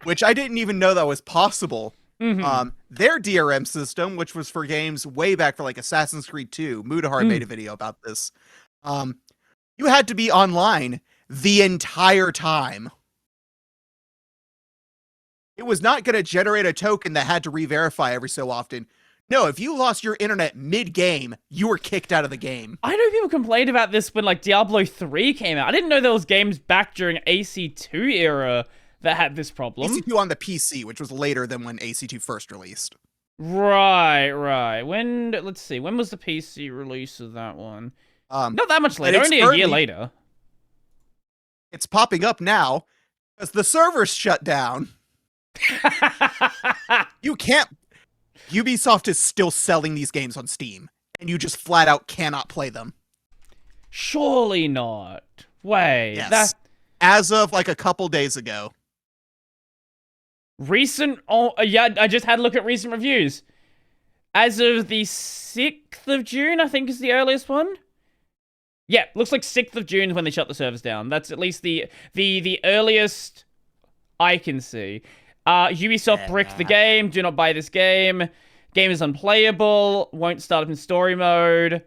Which I didn't even know that was possible. Their DRM system, which was for games way back for like Assassin's Creed 2, Mudahar made a video about this. You had to be online the entire time. It was not going to generate a token that had to re-verify every so often. No, if you lost your internet mid-game, you were kicked out of the game. I know people complained about this when like Diablo 3 came out. I didn't know there was games back during AC2 era that had this problem. AC2 on the PC, which was later than when AC2 first released. Right. Let's see. When was the PC release of that one? Not that much later, only a year later. It's popping up now because the servers shut down. You can't. Ubisoft is still selling these games on Steam, and you just flat out cannot play them. Surely not. Wait. Yes. As of like a couple days ago. I just had a look at recent reviews. As of the 6th of June, I think is the earliest one. Yeah, looks like 6th of June is when they shut the servers down. That's at least the earliest I can see. Ubisoft bricked the game. Do not buy this game. Game is unplayable. Won't start up in story mode.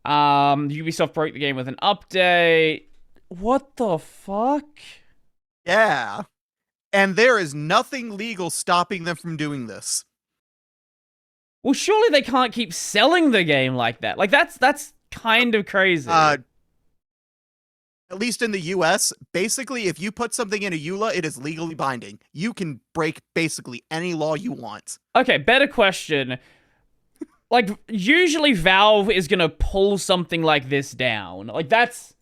Ubisoft broke the game with an update. What the fuck? Yeah. And there is nothing legal stopping them from doing this. Well, surely they can't keep selling the game like that. Like, that's kind of crazy. At least in the US, basically, if you put something in a EULA, it is legally binding. You can break basically any law you want. Okay, better question. Like, usually Valve is gonna pull something like this down. Like, that's...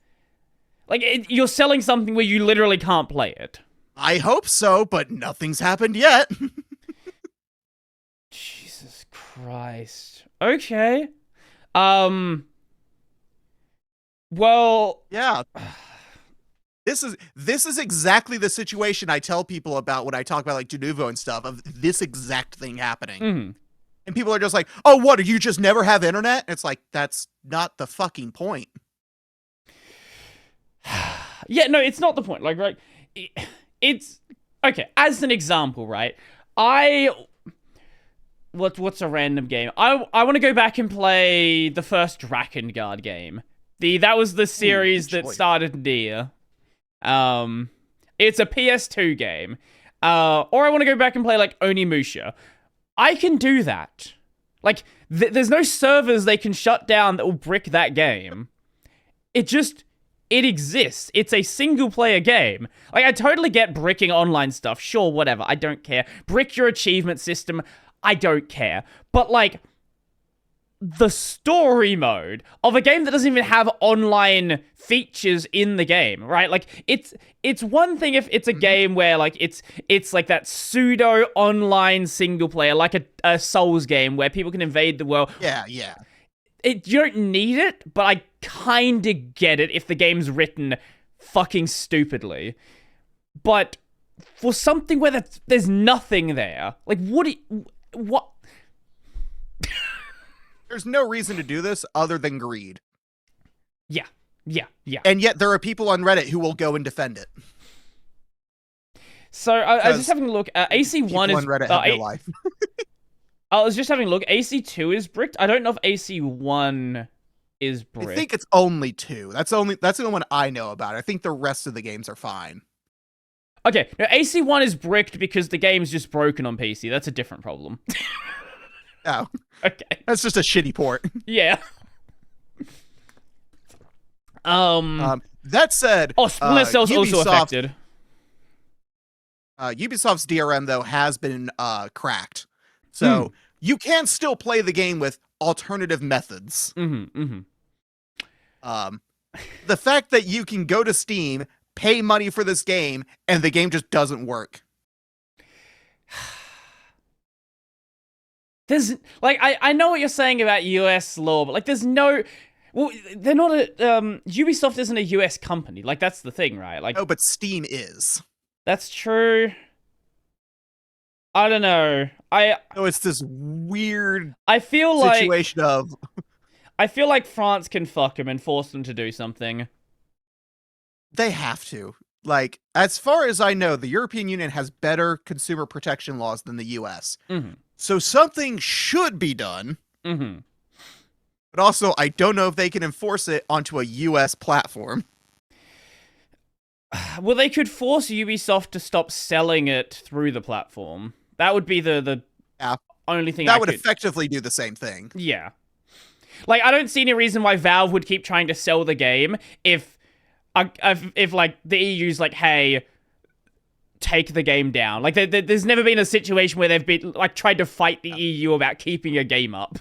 Like, you're selling something where you literally can't play it. I hope so, but nothing's happened yet. Jesus Christ. Okay. Well, yeah. This is exactly the situation I tell people about when I talk about like Denuvo and stuff, of this exact thing happening. And people are just like, "Oh, what? Do you just never have internet?" It's like, that's not the fucking point. Yeah, no, it's not the point. Like, right, it's okay. As an example, right? What's a random game? I want to go back and play the first Drakengard game. That was the series that started Nier. It's a PS2 game. Or I want to go back and play like Onimusha. I can do that. Like, there's no servers they can shut down that will brick that game. It exists. It's a single-player game. Like, I totally get bricking online stuff. Sure, whatever. I don't care. Brick your achievement system. I don't care. But, like, the story mode of a game that doesn't even have online features in the game, right? Like, it's one thing if it's a game where, like, it's like that pseudo online single player, like a Souls game where people can invade the world. Yeah. You don't need it, but I kind of get it if the game's written fucking stupidly. But for something where there's nothing there, like, what? There's no reason to do this other than greed. Yeah. And yet there are people on Reddit who will go and defend it. So I was just having a look. AC1 is... on Reddit have no life. I was just having a look. AC2 is bricked. I don't know if AC1 is bricked. I think it's only 2. That's the only one I know about. I think the rest of the games are fine. Okay, now AC1 is bricked because the game's just broken on PC. That's a different problem. Oh. Okay. That's just a shitty port. Yeah. That said, Splinter Cell's also affected. Ubisoft's DRM though has been cracked, so you can still play the game with alternative methods. The fact that you can go to Steam, pay money for this game, and the game just doesn't work. There's, like, I know what you're saying about US law, but, like, there's no... Well, they're not a... Ubisoft isn't a US company. Like, that's the thing, right? Like, no, but Steam is. That's true. I don't know. So it's this weird situation of... I feel like France can fuck them and force them to do something. They have to. Like, as far as I know, the European Union has better consumer protection laws than the US. So something should be done. But also, I don't know if they can enforce it onto a US platform. Well, they could force Ubisoft to stop selling it through the platform. That would be the only thing that would effectively do the same thing. Yeah. Like, I don't see any reason why Valve would keep trying to sell the game if like, the EU's like, hey, take the game down. Like, there's never been a situation where they've been, like, tried to fight the EU about keeping a game up.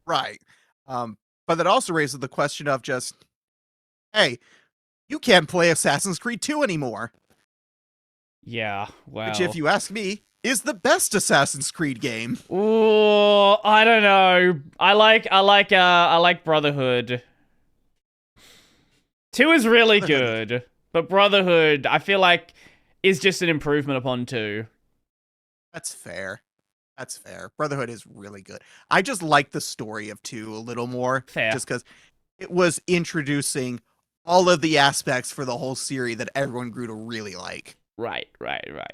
Right. But that also raises the question of just, hey, you can't play Assassin's Creed 2 anymore. Yeah, well... Which, if you ask me, is the best Assassin's Creed game. Ooh, I don't know. I like Brotherhood. 2 is really good, but Brotherhood, I feel like, is just an improvement upon 2. That's fair. That's fair. Brotherhood is really good. I just like the story of 2 a little more. Fair. Just because it was introducing all of the aspects for the whole series that everyone grew to really like. Right.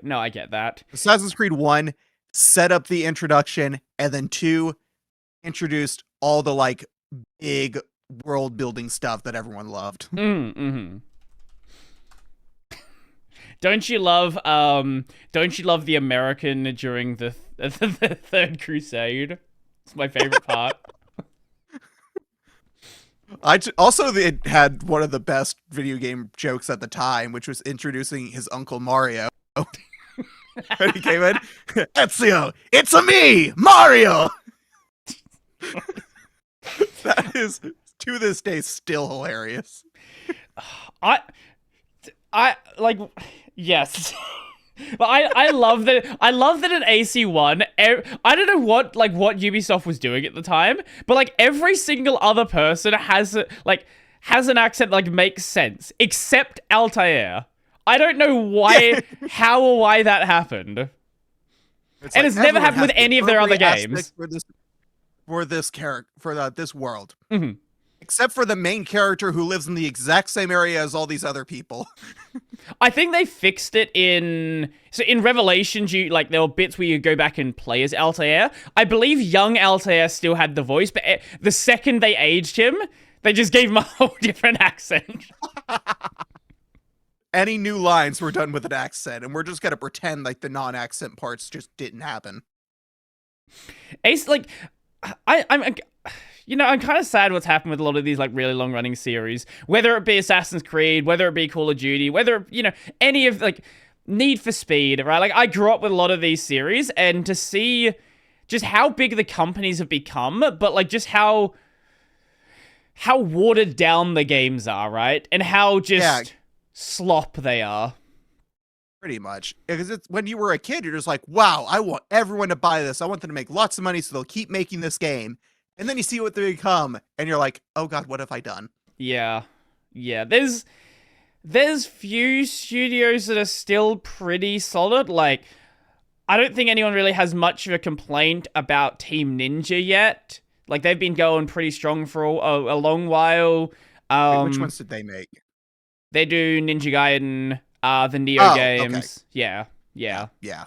No, I get that. Assassin's Creed 1 set up the introduction, and then 2 introduced all the, like, big world-building stuff that everyone loved. Don't you love the American during the Third Crusade? It's my favorite part. Also, it had one of the best video game jokes at the time, which was introducing his uncle Mario. When he came in, Ezio, it's a me, Mario! That is, to this day, still hilarious. I like, yes. But I love that. I love that in AC1. I don't know what Ubisoft was doing at the time, but like every single other person has an accent that, like, makes sense, except Altair. I don't know why, how or why that happened. And it's never happened with any of their other games. For this character, for this world. Except for the main character who lives in the exact same area as all these other people. I think they fixed it in Revelations. There were bits where you go back and play as Altair. I believe young Altair still had the voice, but the second they aged him, they just gave him a whole different accent. Any new lines were done with an accent, and we're just gonna pretend like the non-accent parts just didn't happen. Ace, I'm kind of sad what's happened with a lot of these really long running series, whether it be Assassin's Creed, whether it be Call of Duty, whether any of Need for Speed, right? I grew up with a lot of these series, and to see just how big the companies have become, but just how watered down the games are, right? And how just slop they are. Pretty much. Because it's when you were a kid, you're just like, wow, I want everyone to buy this. I want them to make lots of money so they'll keep making this game. And then you see what they become, and you're like, oh god, what have I done? Yeah. There's few studios that are still pretty solid. I don't think anyone really has much of a complaint about Team Ninja yet. They've been going pretty strong for a long while. Wait, which ones did they make? They do Ninja Gaiden, the Neo games. Okay. Yeah.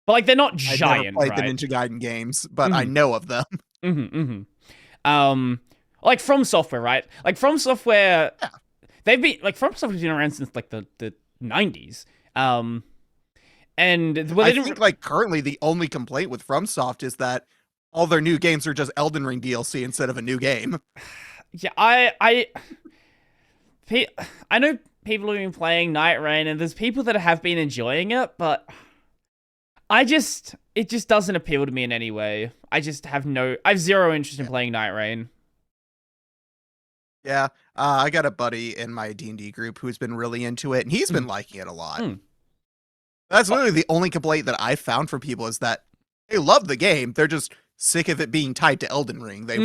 But they're not giant, I've never played right? the Ninja Gaiden games, but I know of them. From Software, right? From Software, they've been From Software's been around since the 90s. And I think currently the only complaint with FromSoft is that all their new games are just Elden Ring DLC instead of a new game. Yeah, I know people have been playing Night Rain, and there's people that have been enjoying it, but it just doesn't appeal to me in any way. I have zero interest in playing Night Rain. Yeah, I got a buddy in my D&D group who's been really into it, and he's been liking it a lot. That's literally the only complaint that I've found from people is that they love the game. They're just sick of it being tied to Elden Ring. They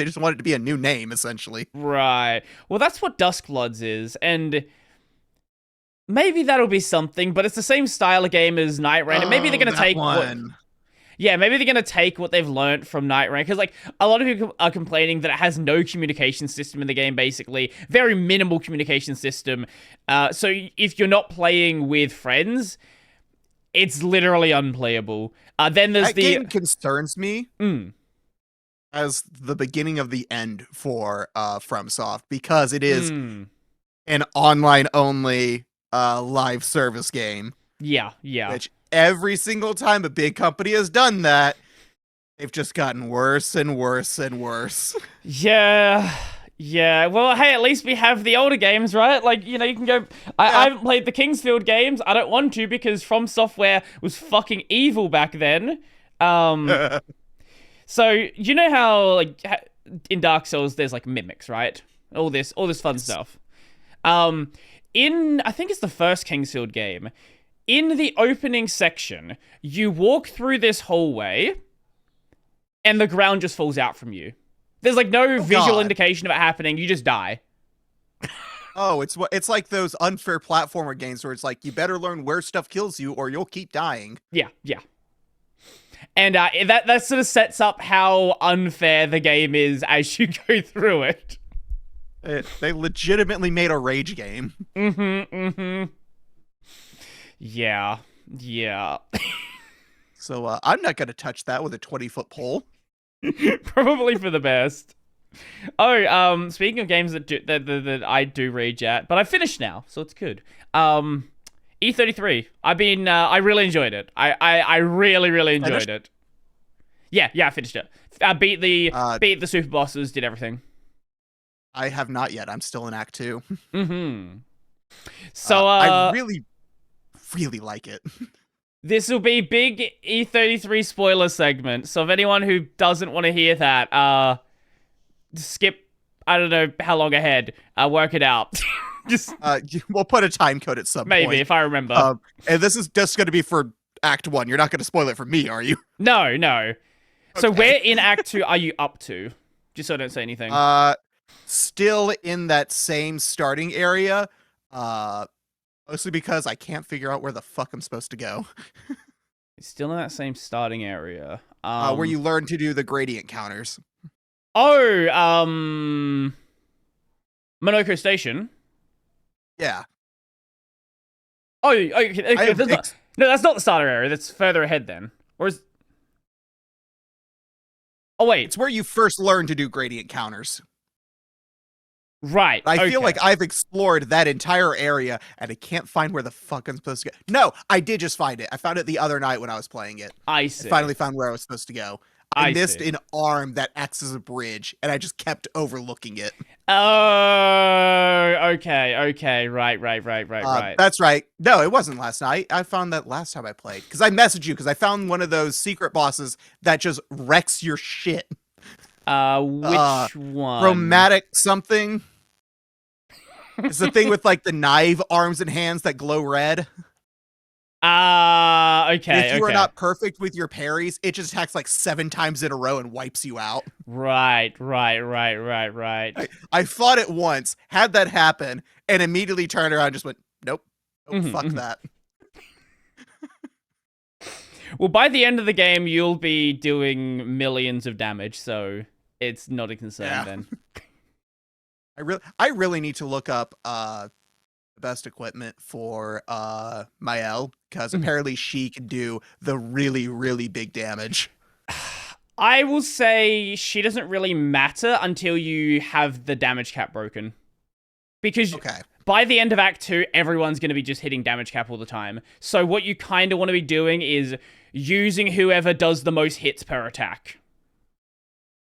just want it to be a new name, essentially. Right. Well, that's what Duskbloods is, and maybe that'll be something, but it's the same style of game as Night Rain, and maybe they're going to take maybe they're going to take what they've learned from Night Rain, because a lot of people are complaining that it has no communication system in the game, basically. Very minimal communication system. So if you're not playing with friends, it's literally unplayable. Then there's that game concerns me as the beginning of the end for FromSoft, because it is an online-only live service game. Yeah. Which every single time a big company has done that, they've just gotten worse and worse and worse. Yeah. Well, hey, at least we have the older games, right? You can go... I haven't played the Kingsfield games. I don't want to, because From Software was fucking evil back then. So, you know how, in Dark Souls, there's, mimics, right? All this fun stuff. I think it's the first Kingsfield game, in the opening section, you walk through this hallway, and the ground just falls out from you. There's no visual indication of it happening. You just die. Oh, it's like those unfair platformer games where it's you better learn where stuff kills you or you'll keep dying. Yeah. And that sort of sets up how unfair the game is as you go through it. They legitimately made a rage game. Yeah. So I'm not going to touch that with a 20-foot pole. Probably for the best. Oh, speaking of games that I do rage at, but I finished now, so it's good. E33. I really enjoyed it. I really enjoyed it. Yeah, I finished it. Beat the super bosses, did everything. I have not yet. I'm still in Act 2. So I really like it. This will be big E33 spoiler segment. So if anyone who doesn't want to hear that, skip, I don't know how long ahead. Work it out. Just we'll put a time code at some point. Maybe, if I remember. And this is just going to be for Act 1. You're not going to spoil it for me, are you? No. Okay. So where in Act 2 are you up to? Just so I don't say anything. Still in that same starting area. Mostly because I can't figure out where the fuck I'm supposed to go. Still in that same starting area. Where you learn to do the gradient counters. Oh, Monoko Station. Yeah. Oh, okay. I have No, that's not the starter area. That's further ahead then. Or is... Oh, wait. It's where you first learn to do gradient counters. Right. I feel okay. like I've explored that entire area and I can't find where the fuck I'm supposed to go. No, I did just find it. I found it the other night when I was playing it. I see. I finally found where I was supposed to go. I missed an arm that acts as a bridge, and I just kept overlooking it. Oh, okay. Right. That's right. No, it wasn't last night. I found that last time I played. Because I messaged you, because I found one of those secret bosses that just wrecks your shit. Which one? Chromatic something. It's the thing with, like, the knife arms and hands that glow red. Okay. If you are not perfect with your parries, it just attacks like 7 times in a row and wipes you out. Right. I fought it once, had that happen, and immediately turned around and just went, nope, fuck that. Well, by the end of the game, you'll be doing millions of damage, so it's not a concern then. I really need to look up best equipment for Mael, because apparently she can do the really, really big damage. I will say she doesn't really matter until you have the damage cap broken. Because by the end of Act 2, everyone's going to be just hitting damage cap all the time. So what you kind of want to be doing is using whoever does the most hits per attack.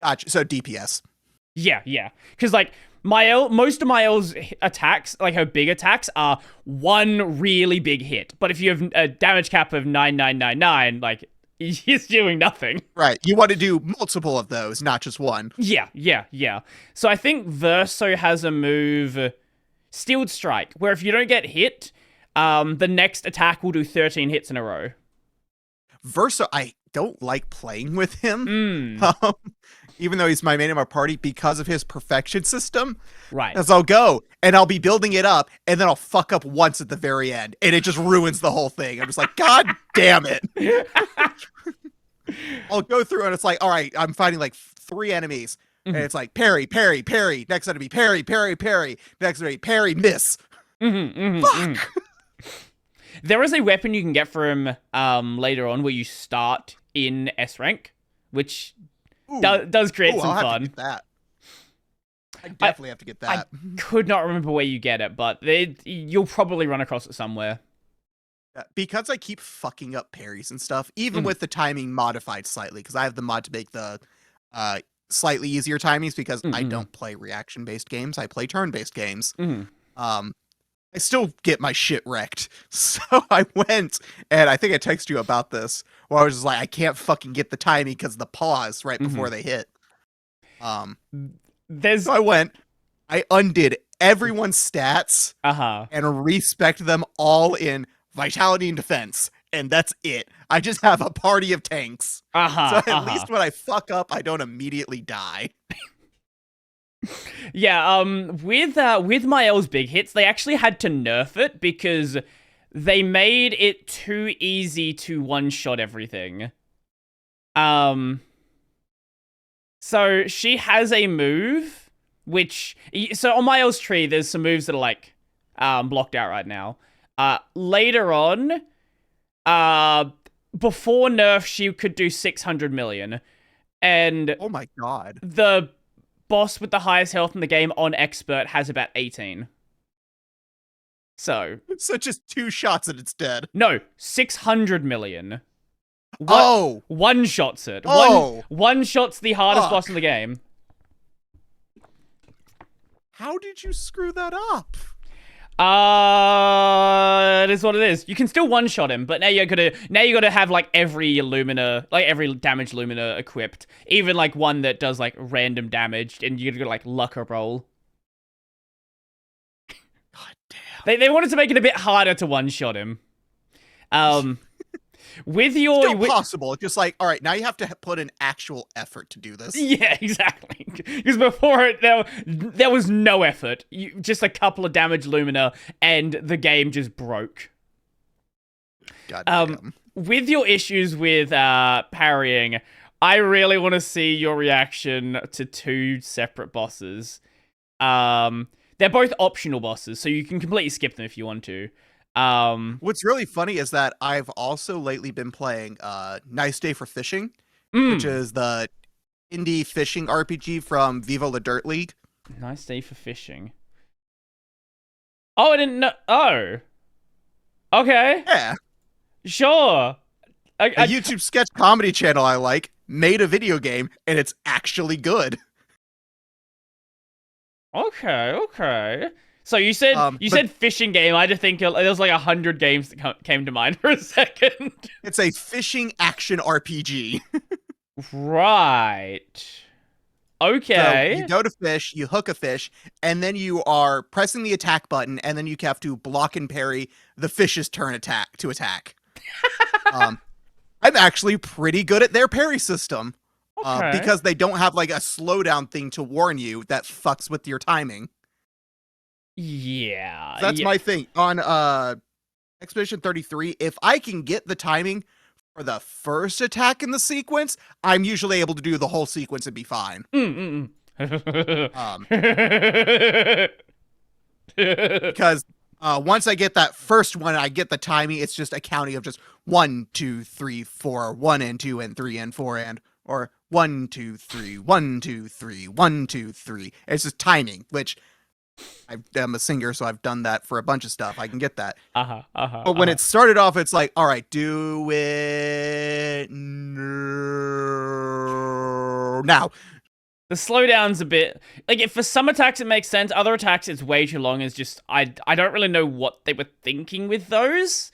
Gotcha. So DPS. Yeah. Because, like, most of Mael's attacks, like her big attacks, are one really big hit. But if you have a damage cap of 9999, like, he's doing nothing. Right. You want to do multiple of those, not just one. Yeah. So I think Verso has a move, Steeled Strike, where if you don't get hit, the next attack will do 13 hits in a row. Verso, I don't like playing with him. Even though he's my main in my party, because of his perfection system. Right. As I'll go, and I'll be building it up, and then I'll fuck up once at the very end, and it just ruins the whole thing. I'm just like, God damn it. I'll go through, and it's like, all right, I'm fighting like 3 enemies. And it's like, parry, next enemy, parry, next enemy, parry, miss. Fuck! There is a weapon you can get from later on where you start in S rank, which does create some I'll fun. have to get that. I definitely have to get that. I could not remember where you get it, but you'll probably run across it somewhere. Because I keep fucking up parries and stuff, even with the timing modified slightly, because I have the mod to make the slightly easier timings, because I don't play reaction-based games. I play turn-based games. I still get my shit wrecked. So I went, and I think I texted you about this, where I was just like, I can't fucking get the timing because of the pause right before they hit. So I went, I undid everyone's stats and respect them all in vitality and defense, and that's it. I just have a party of tanks. So at least when I fuck up, I don't immediately die. Yeah, with Mael's big hits, they actually had to nerf it because they made it too easy to one-shot everything. So she has a move, so on Mael's tree, there's some moves that are like, blocked out right now. Later on, before nerf, she could do 600 million. And oh my god. The boss with the highest health in the game on expert has about 18. So just 2 shots and it's dead. No, 600 million. One shots it. One shots the hardest boss in the game. How did you screw that up? It is what it is. You can still one-shot him, but now you gotta have like every Lumina, like every damage Lumina equipped. Even like one that does like random damage, and you gotta like luck a roll. God damn. They wanted to make it a bit harder to one-shot him. With your still possible. It's just like, all right, now you have to put an actual effort to do this. Yeah, exactly. Because before it, there was no effort. Just a couple of damage Lumina, and the game just broke. God damn. With your issues with parrying, I really want to see your reaction to two separate bosses. They're both optional bosses, so you can completely skip them if you want to. What's really funny is that I've also lately been playing Nice Day for Fishing, Mm. which is the indie fishing RPG from Viva La Dirt League. Nice Day for Fishing. Oh, I didn't know. Oh. Okay. Yeah. Sure. A YouTube sketch comedy channel I like made a video game, and it's actually good. Okay. So you said fishing game. I just think there was like 100 games that came to mind for a second. It's a fishing action RPG. Right. Okay. So you go to fish, you hook a fish, and then you are pressing the attack button, and then you have to block and parry the fish's turn attack. I'm actually pretty good at their parry system. Okay. Because they don't have like a slowdown thing to warn you that fucks with your timing. Yeah. That's my thing. On Expedition 33, if I can get the timing for the first attack in the sequence, I'm usually able to do the whole sequence and be fine. Because once I get that first one, I get the timing. It's just a counting of just 1, 2, 3, 4, 1 and 2 and 3 and 4 and, or 1, 2, 3, 1, 2, 3, 1, 2, 3. It's just timing, which I'm a singer, so I've done that for a bunch of stuff. I can get that. But when it started off, it's like, all right, do it now. The slowdown's a bit like for some attacks it makes sense. Other attacks it's way too long. It's just I don't really know what they were thinking with those.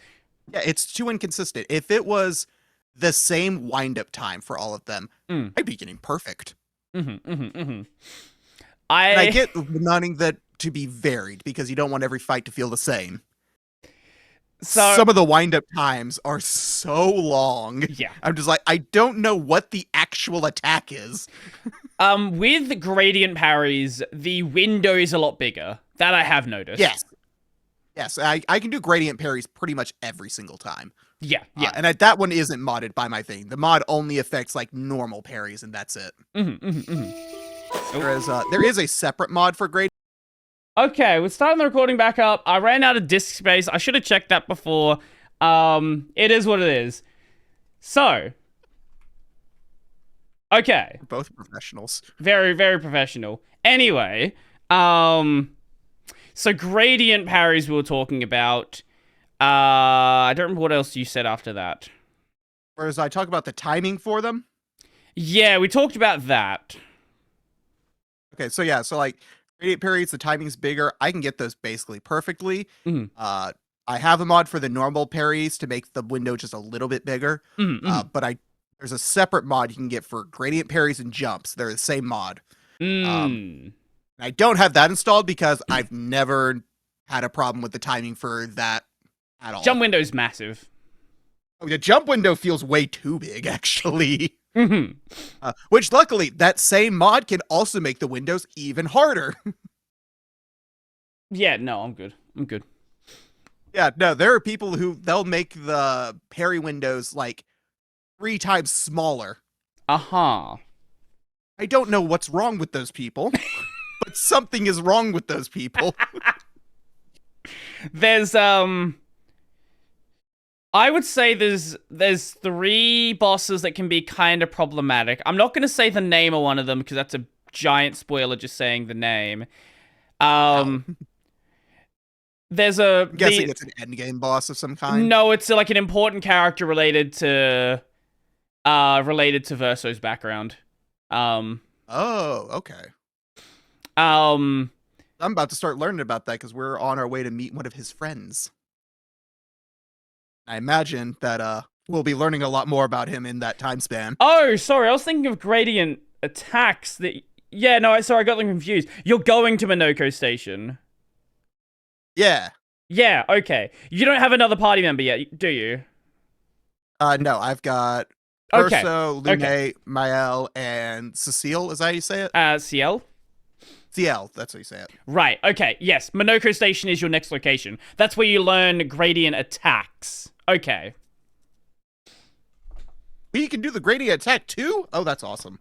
Yeah, it's too inconsistent. If it was the same wind-up time for all of them, I'd be getting perfect. I get wanting that to be varied because you don't want every fight to feel the same. So some of the wind-up times are so long. Yeah. I'm just like, I don't know what the actual attack is. With gradient parries, the window is a lot bigger. That I have noticed. Yes, I can do gradient parries pretty much every single time. Yeah. And that one isn't modded by my thing. The mod only affects like normal parries, and that's it. There is a separate mod for gradient. Okay, we're starting the recording back up. I ran out of disk space. I should have checked that before. It is what it is. So, okay. We're both professionals. Very, very professional. Anyway, so gradient parries we were talking about. I don't remember what else you said after that. Whereas I talk about the timing for them. Yeah, we talked about that. Okay, so yeah, so like gradient parries, the timing's bigger. I can get those basically perfectly. I have a mod for the normal parries to make the window just a little bit bigger. But there's a separate mod you can get for gradient parries and jumps. They're the same mod. I don't have that installed because I've never had a problem with the timing for that at all. Jump window's massive. Oh, the jump window feels way too big, actually. Which luckily, that same mod can also make the windows even harder. Yeah, no, I'm good. Yeah, no, there are people who they'll make the parry windows like 3 times smaller. I don't know what's wrong with those people, but something is wrong with those people. There's I would say there's 3 bosses that can be kind of problematic. I'm not going to say the name of one of them because that's a giant spoiler just saying the name. There's a... I'm guessing it's an endgame boss of some kind? No, it's like an important character related to Verso's background. Oh, okay. I'm about to start learning about that because we're on our way to meet one of his friends. I imagine that we'll be learning a lot more about him in that time span. Oh, sorry, I was thinking of gradient attacks. Yeah, no, sorry, I got them confused. You're going to Minoko Station. Yeah. Yeah, okay. You don't have another party member yet, do you? No, I've got Verso, Lume, Mael, and Cecile. Is that how you say it? Ciel? Ciel, that's how you say it. Right, okay, yes. Minoko Station is your next location. That's where you learn gradient attacks. Okay. We can do the gradient attack too? Oh, that's awesome.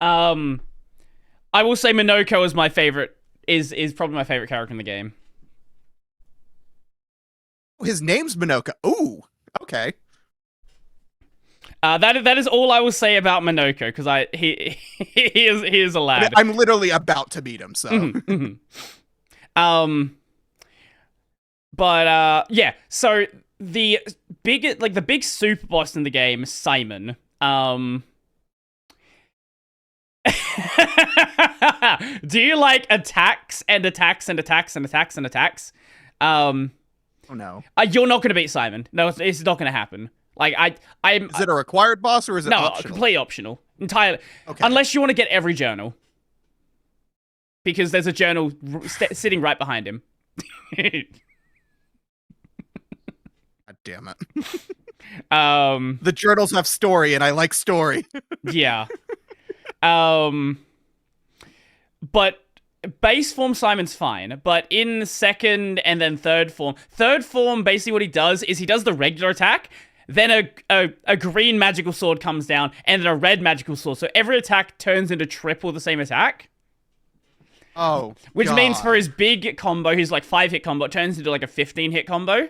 I will say Minoko is my favorite, is probably my favorite character in the game. His name's Minoka. Ooh, okay. That is all I will say about Minoko, because he is a lad. I'm literally about to meet him, so. Yeah. So the big super boss in the game is Simon. Do you like attacks and attacks and attacks and attacks and attacks? Oh no. You're not gonna beat Simon. No, it's not gonna happen. Like I'm. Is it a required boss or is it optional? Completely optional. Entirely. Okay. Unless you want to get every journal, because there's a journal sitting right behind him. God damn it. The journals have story, and I like story. Yeah. But base form Simon's fine, but in second and then third form, basically what he does is he does the regular attack, then a green magical sword comes down, and then a red magical sword. So every attack turns into triple the same attack. Oh, which God. means for his big combo, his like 5-hit combo, it turns into like a 15-hit combo.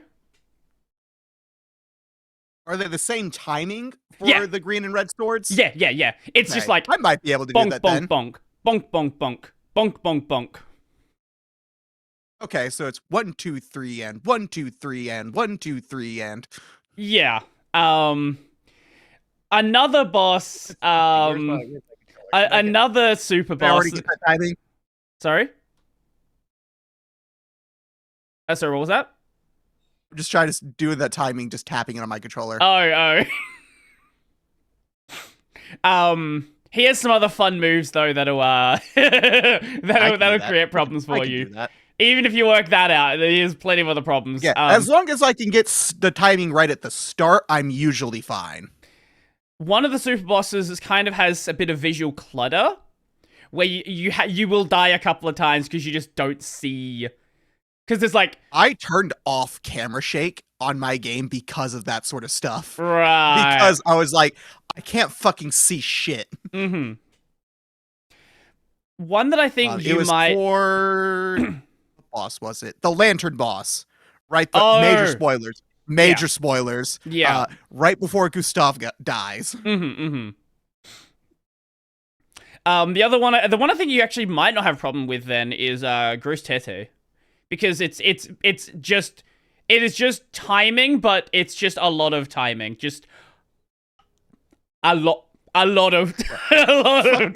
Are they the same timing for the green and red swords? Yeah. It's just like I might be able to bonk, do that bonk, then. bonk, bonk, bonk, bonk, bonk, bonk, bonk. Okay, so it's 1, 2, 3, and 1, 2, 3, and 1, 2, 3, and yeah. Another boss. Another super boss. I already get that timing. Sorry. Sorry, what was that? I'm just trying to do that timing, just tapping it on my controller. Oh. He has some other fun moves though that'll create problems for you. Even if you work that out, there's plenty of other problems. Yeah, as long as I can get the timing right at the start, I'm usually fine. One of the super bosses kind of has a bit of visual clutter, where you will die a couple of times because you just don't see. Because there's like... I turned off camera shake on my game because of that sort of stuff. Right. Because I was like, I can't fucking see shit. Mm-hmm. One that I think it was for... What boss was it? The Lantern boss. Right? Major spoilers. Major spoilers. Yeah. Right before Gustav dies. Mm-hmm. The other one, the one I think you actually might not have a problem with then is Gross Tete. Because it is just timing, but it's just a lot of timing. Just a lot of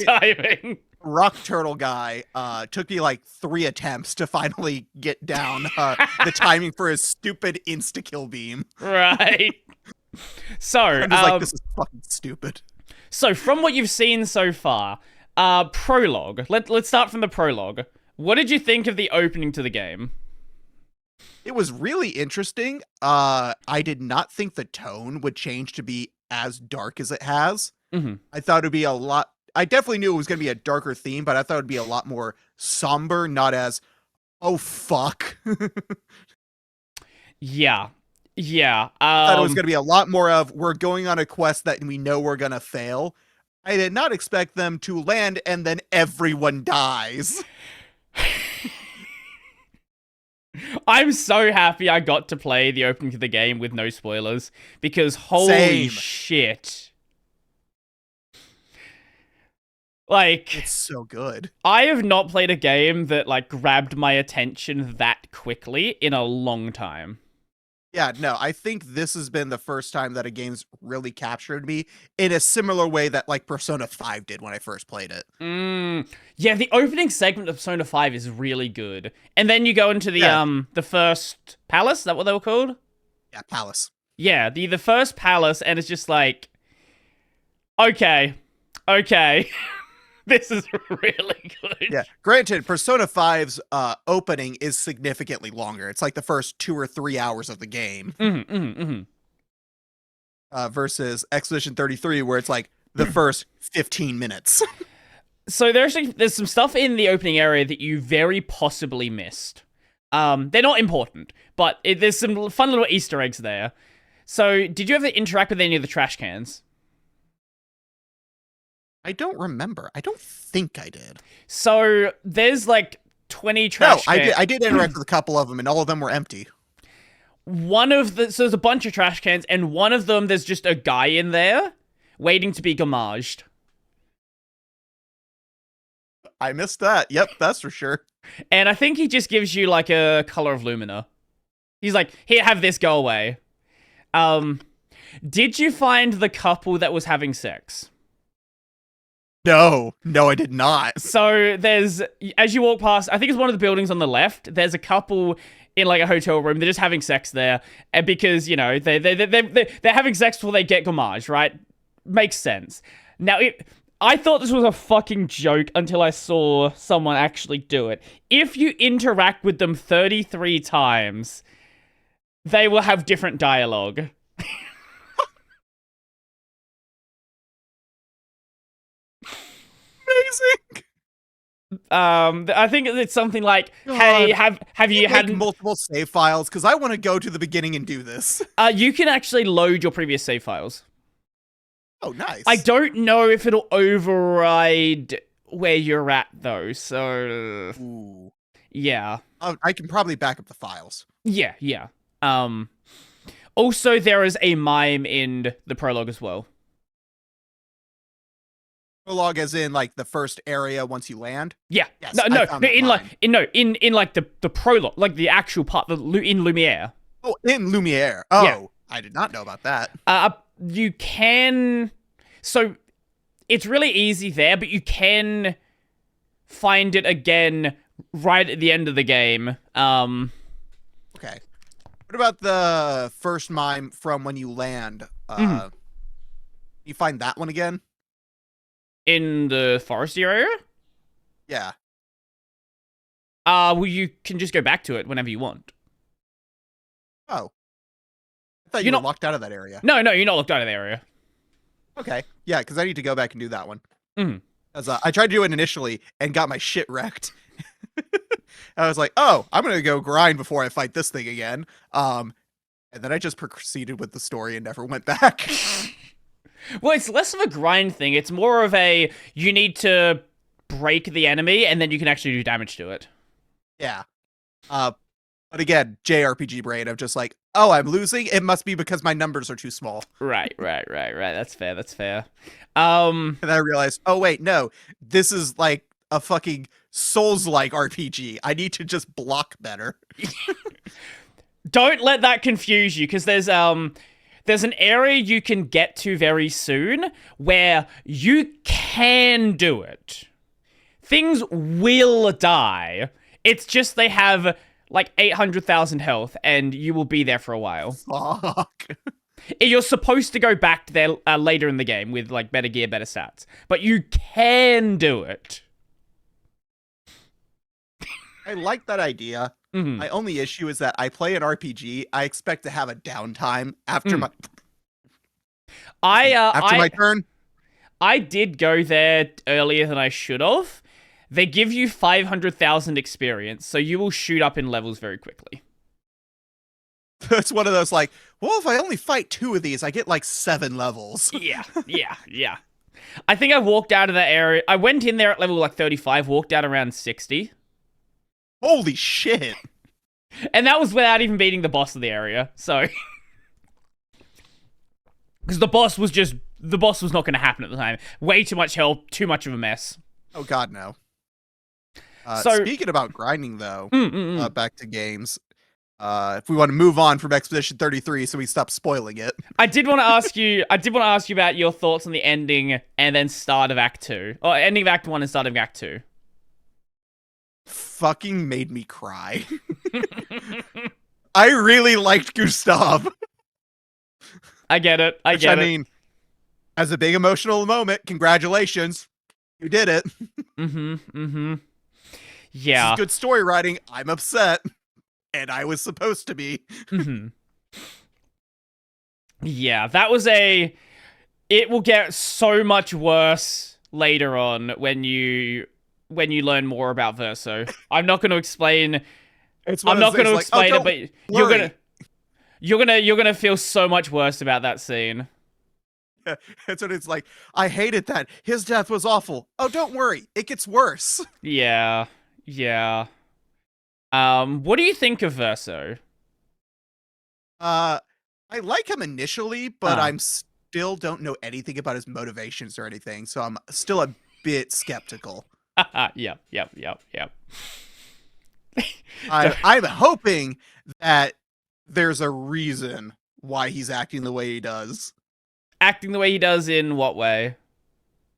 timing. Rock Turtle guy took me like 3 attempts to finally get down the timing for his stupid insta-kill beam. Right. So, I'm just like, this is fucking stupid. So, from what you've seen so far, prologue. Let's start from the prologue. What did you think of the opening to the game? It was really interesting. I did not think the tone would change to be as dark as it has. Mm-hmm. I thought it would be a lot... I definitely knew it was going to be a darker theme, but I thought it would be a lot more somber, not as, oh, fuck. Yeah. I thought it was going to be a lot more of, we're going on a quest that we know we're going to fail. I did not expect them to land and then everyone dies. I'm so happy I got to play the opening to the game with no spoilers, because holy shit. Like, it's so good. I have not played a game that like grabbed my attention that quickly in a long time. Yeah, no, I think this has been the first time that a game's really captured me in a similar way that like Persona 5 did when I first played it. Yeah, the opening segment of Persona 5 is really good. And then you go into the first palace, is that what they were called? Yeah, palace. Yeah, the first palace, and it's just like, okay. This is really good. Yeah, granted, Persona 5's opening is significantly longer. It's like the first 2 or 3 hours of the game. Versus Expedition 33, where it's like the first 15 minutes. So there's some stuff in the opening area that you very possibly missed. They're not important, but there's some fun little Easter eggs there. So, did you ever interact with any of the trash cans? I don't remember. I don't think I did. So, there's like 20 trash cans. I did interact with a couple of them, and all of them were empty. So there's a bunch of trash cans, and one of them, there's just a guy in there waiting to be gommaged. I missed that. Yep, that's for sure. And I think he just gives you like a color of Lumina. He's like, here, have this, go away. Did you find the couple that was having sex? No, I did not. So there's, as you walk past, I think it's one of the buildings on the left, there's a couple in like a hotel room. They're just having sex there. And because, you know, they're having sex before they get gommage, right? Makes sense. Now, I thought this was a fucking joke until I saw someone actually do it. If you interact with them 33 times, they will have different dialogue. Amazing. I think it's something like, "Hey, have you had multiple save files? Because I want to go to the beginning and do this." You can actually load your previous save files. Oh, nice. I don't know if it'll override where you're at though. So, ooh. Yeah. I can probably back up the files. Yeah. Also, there is a mime in the prologue as well. Prologue, as in like the first area once you land. Yeah. Yes, in like the prologue, like the actual part, in Lumiere. Oh, in Lumiere. Oh, yeah. I did not know about that. You can. So it's really easy there, but you can find it again right at the end of the game. Okay. What about the first mime from when you land? You find that one again? In the forest area? Yeah. Well, you can just go back to it whenever you want. Oh. I thought you were locked out of that area. No, you're not locked out of the area. Okay. Yeah, because I need to go back and do that one. Mm-hmm. I tried to do it initially and got my shit wrecked. I was like, oh, I'm going to go grind before I fight this thing again. And then I just proceeded with the story and never went back. Well, it's less of a grind thing. It's more of a, you need to break the enemy and then you can actually do damage to it. Yeah. But again, JRPG brain of just like, oh, I'm losing. It must be because my numbers are too small. Right. That's fair. And I realized, oh, wait, no. This is like a fucking Souls-like RPG. I need to just block better. Don't let that confuse you, because there's an area you can get to very soon where you can do it. Things will die. It's just they have like 800,000 health and you will be there for a while. Fuck. You're supposed to go back there later in the game with like better gear, better stats. But you can do it. I like that idea. Mm-hmm. My only issue is that I play an RPG. I expect to have a downtime after my my turn. I did go there earlier than I should have. They give you 500,000 experience, so you will shoot up in levels very quickly. It's one of those like, well, if I only fight 2 of these, I get like 7 levels. Yeah. I think I walked out of that area. I went in there at level like 35, walked out around 60. Holy shit. And that was without even beating the boss of the area, so. Because the boss was not going to happen at the time. Way too much help, too much of a mess. Oh god, no. So speaking about grinding though, back to games. If we want to move on from Expedition 33 so we stop spoiling it. I did want to ask you about your thoughts on the ending and then start of Act 2. Or ending of Act 1 and start of Act 2. Fucking made me cry. I really liked Gustav. I get it. I mean, as a big emotional moment, congratulations. You did it. Yeah. This is good story writing. I'm upset. And I was supposed to be. Yeah, that was it will get so much worse later on when you learn more about Verso. I'm not going to explain. I'm not going to explain it, but you're going to. You're gonna feel so much worse about that scene. That's what it's like. I hated that. His death was awful. Oh, don't worry. It gets worse. Yeah. Yeah. What do you think of Verso? I like him initially, but Ah. I'm still don't know anything about his motivations or anything, so I'm still a bit skeptical. Yep. I'm hoping that there's a reason why he's acting the way he does. Acting the way he does in what way?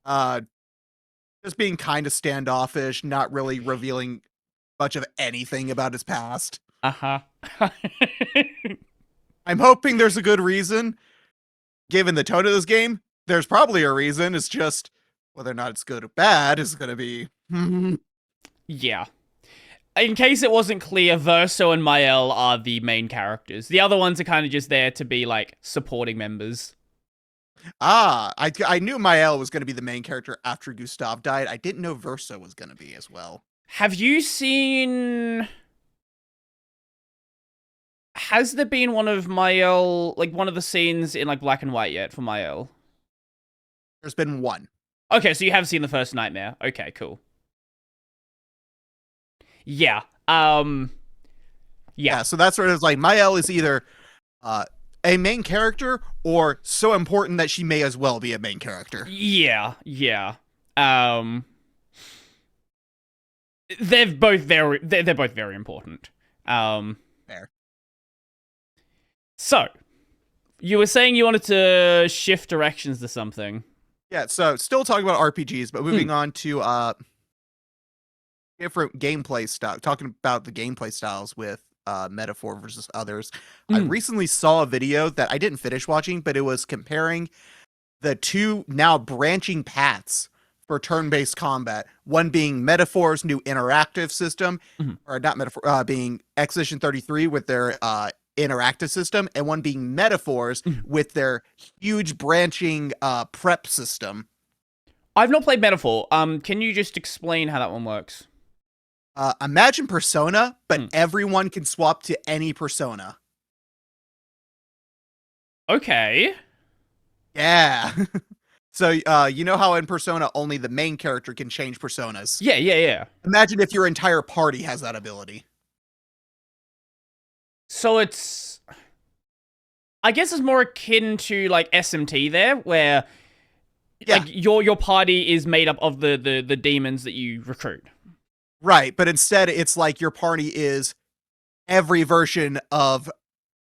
Just being kind of standoffish, not really revealing much of anything about his past. Uh-huh. I'm hoping there's a good reason. Given the tone of this game, there's probably a reason. It's just whether or not it's good or bad is going to be... Yeah. In case it wasn't clear, Verso and Mael are the main characters. The other ones are kind of just there to be, like, supporting members. I knew Mael was going to be the main character after Gustav died. I didn't know Verso was going to be as well. Have you seen... Has there been one of Mael, like, one of the scenes in, like, black and white yet for Mael? There's been one. Okay, so you have seen the first Nightmare. Okay, cool. Yeah. Yeah, so that's where it's like, Mael is either a main character or so important that she may as well be a main character. Yeah. They're both very important. Fair. So, you were saying you wanted to shift directions to something. Yeah, so still talking about RPGs, but moving on to different gameplay style. Talking about the gameplay styles with Metaphor versus others. I recently saw a video that I didn't finish watching, but it was comparing the two now branching paths for turn-based combat. One being Metaphor's new interactive system, or not Metaphor, being Expedition 33 with their interactive system, and one being Metaphors with their huge branching prep system. I've not played Metaphor. Can you just explain how that one works? Imagine Persona, but everyone can swap to any Persona. Okay. Yeah. So, you know how in Persona only the main character can change personas? Yeah. Imagine if your entire party has that ability. So it's... I guess it's more akin to, like, SMT there, where like, your party is made up of the demons that you recruit. Right, but instead it's like your party is every version of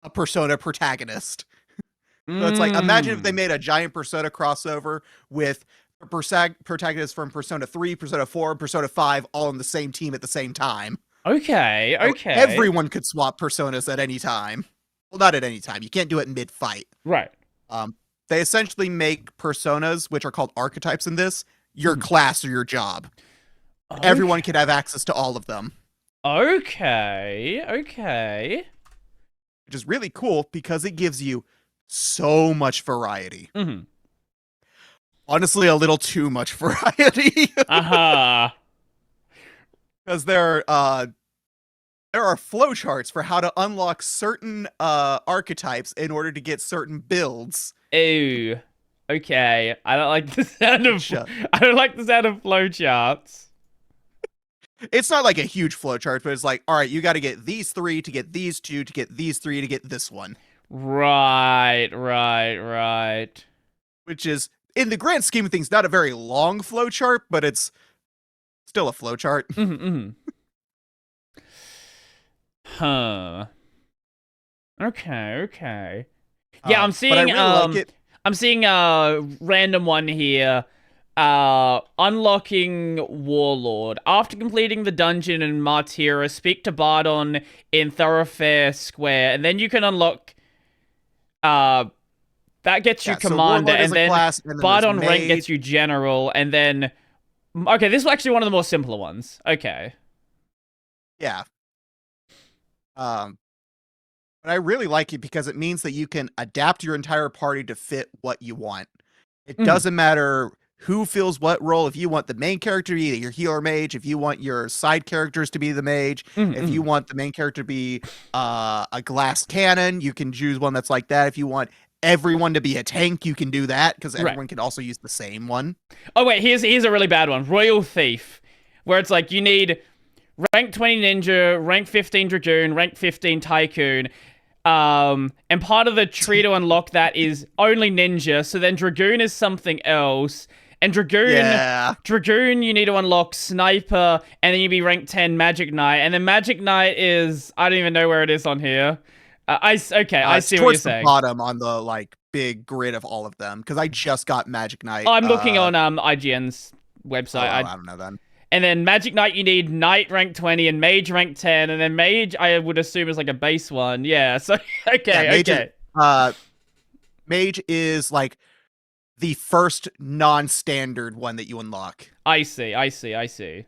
a Persona protagonist. So it's like, imagine if they made a giant Persona crossover with protagonists from Persona 3, Persona 4, Persona 5 all on the same team at the same time. Okay. So everyone could swap Personas at any time. Well, not at any time. You can't do it mid-fight. Right. They essentially make Personas, which are called archetypes in this, your class or your job. Okay. Everyone can have access to all of them. Okay. Which is really cool because it gives you so much variety. Honestly, a little too much variety. Because there are flowcharts for how to unlock certain archetypes in order to get certain builds. Ew. Okay. I don't like the sound of flowcharts. It's not like a huge flowchart, but it's like, all right, you got to get these 3 to get these 2 to get these 3 to get this one. Right. Which is, in the grand scheme of things, not a very long flowchart, but it's still a flowchart. Huh. Okay. Yeah, I'm seeing really like it. I'm seeing a random one here. Unlocking Warlord. After completing the dungeon in Martyra, speak to Bardon in Thoroughfare Square, and then you can unlock that gets you Commander, and then Bardon rank gets you General, and then okay, this is actually one of the more simpler ones. Okay. Yeah. But I really like it because it means that you can adapt your entire party to fit what you want. It doesn't matter who fills what role. If you want the main character to be your healer mage, if you want your side characters to be the mage, if you want the main character to be a glass cannon, you can choose one that's like that. If you want everyone to be a tank, you can do that, because everyone can also use the same one. Oh wait, here's a really bad one. Royal Thief, where it's like you need rank 20 ninja, rank 15 dragoon, rank 15 tycoon. And part of the tree to unlock that is only ninja, so then dragoon is something else. And dragoon, you need to unlock sniper, and then you'd be rank 10 magic knight, and then magic knight is, I don't even know where it is on here. I see what you're saying. Towards the bottom on the like big grid of all of them, because I just got magic knight. I'm looking on IGN's website. I don't know then. And then magic knight, you need knight rank 20 and mage rank 10, and then mage I would assume is like a base one. Yeah. So okay. Mage is like the first non-standard one that you unlock. I see. So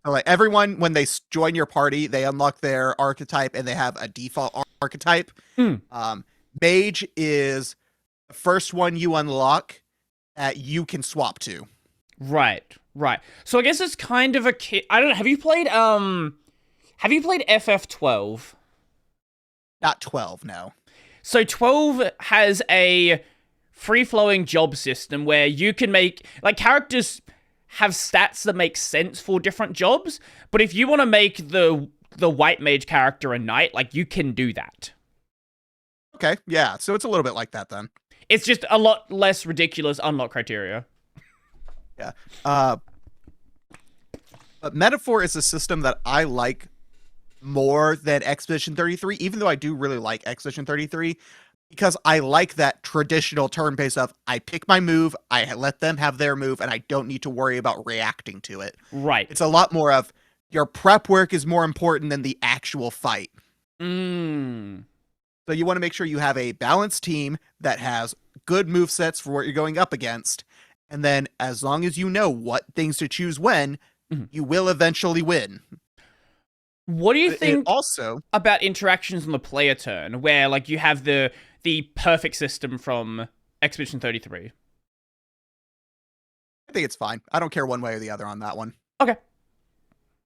like everyone, when they join your party, they unlock their archetype and they have a default archetype. Mage is the first one you unlock that you can swap to. Right. So I guess it's kind of a kit. I don't know. Have you played FF12? Not 12, no. So 12 has a free-flowing job system where you can make, like, characters have stats that make sense for different jobs, but if you want to make the white mage character a knight, like, you can do that. Okay, yeah, so it's a little bit like that then. It's just a lot less ridiculous unlock criteria. Yeah. But Metaphor is a system that I like more than Expedition 33, even though I do really like Expedition 33, because I like that traditional turn-based of I pick my move, I let them have their move, and I don't need to worry about reacting to it. Right. It's a lot more of your prep work is more important than the actual fight. So you want to make sure you have a balanced team that has good move sets for what you're going up against. And then as long as you know what things to choose when, you will eventually win. What do you think about interactions on the player turn, where like you have the perfect system from Expedition 33? I think it's fine. I don't care one way or the other on that one. Okay.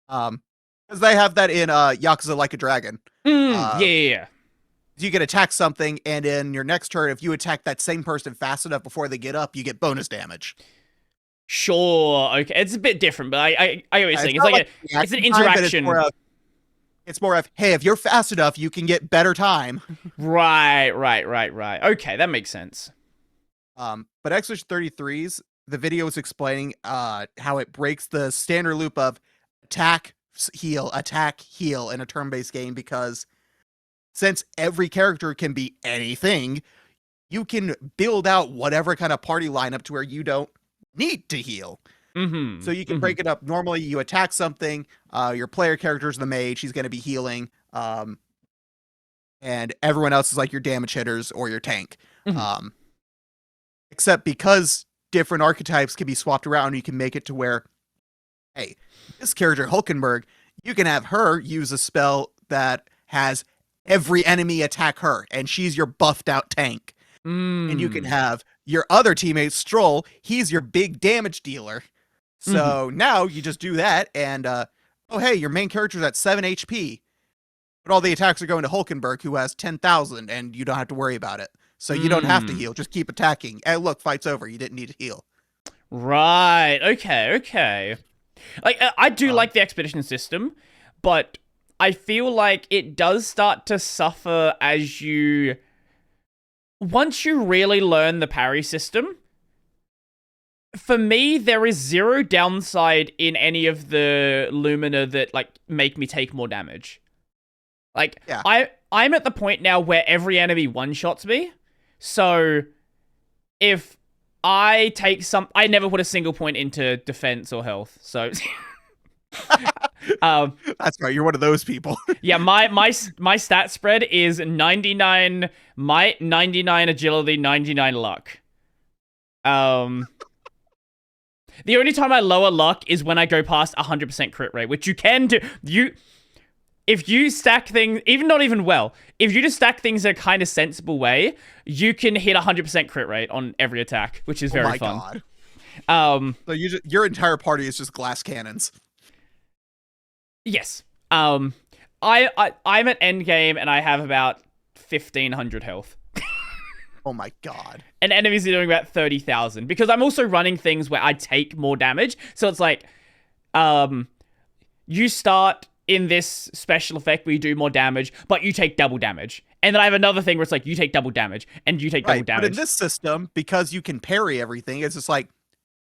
Because they have that in Yakuza Like a Dragon. Yeah. You can attack something, and in your next turn, if you attack that same person fast enough before they get up, you get bonus damage. Sure. Okay. It's a bit different, but I get what you're saying. It's like it's an interaction. It's more of, hey, if you're fast enough, you can get better time. Right. Okay, that makes sense. But Expedition 33's, the video is explaining how it breaks the standard loop of attack, heal in a turn-based game, because since every character can be anything, you can build out whatever kind of party lineup to where you don't need to heal. So you can break it up. Normally you attack something, your player character is the mage, he's going to be healing, and everyone else is like your damage hitters or your tank. Except because different archetypes can be swapped around, you can make it to where, hey, this character Hulkenberg, you can have her use a spell that has every enemy attack her, and she's your buffed out tank. And you can have your other teammate Stroll, he's your big damage dealer. So now you just do that, and oh hey, your main character's at 7 HP, but all the attacks are going to Hulkenberg, who has 10,000, and you don't have to worry about it. So you don't have to heal, just keep attacking. And look, fight's over, you didn't need to heal. Right, okay. Like, I do like the expedition system, but I feel like it does start to suffer as you... Once you really learn the parry system, for me, there is zero downside in any of the Lumina that, like, make me take more damage. Like, yeah. I'm at the point now where every enemy one-shots me, so if I take some... I never put a single point into defense or health, so... That's right, you're one of those people. Yeah, my stat spread is 99 might, 99 agility, 99 luck. The only time I lower luck is when I go past 100% crit rate, which you can do. If you stack things, not even well, if you just stack things in a kind of sensible way, you can hit 100% crit rate on every attack, which is very fun. God. So your entire party is just glass cannons. Yes. I'm at endgame and I have about 1,500 health. Oh my god. And enemies are doing about 30,000 because I'm also running things where I take more damage. So it's like, you start in this special effect where you do more damage, but you take double damage. And then I have another thing where it's like, you take double damage and you take double damage. But in this system, because you can parry everything, it's just like,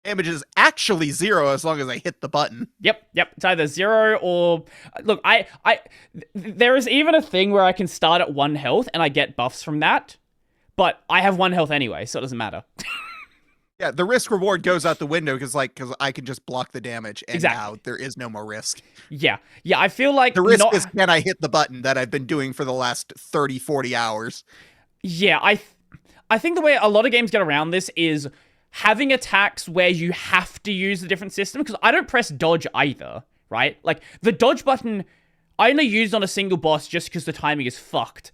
damage is actually 0 as long as I hit the button. Yep. It's either 0 or... Look, there is even a thing where I can start at 1 health and I get buffs from that. But I have 1 health anyway, so it doesn't matter. Yeah, the risk reward goes out the window because I can just block the damage, and now there is no more risk. Yeah, I feel like... The risk is, can I hit the button that I've been doing for the last 30, 40 hours? Yeah, I think the way a lot of games get around this is having attacks where you have to use a different system, because I don't press dodge either, right? Like, the dodge button, I only used on a single boss just because the timing is fucked.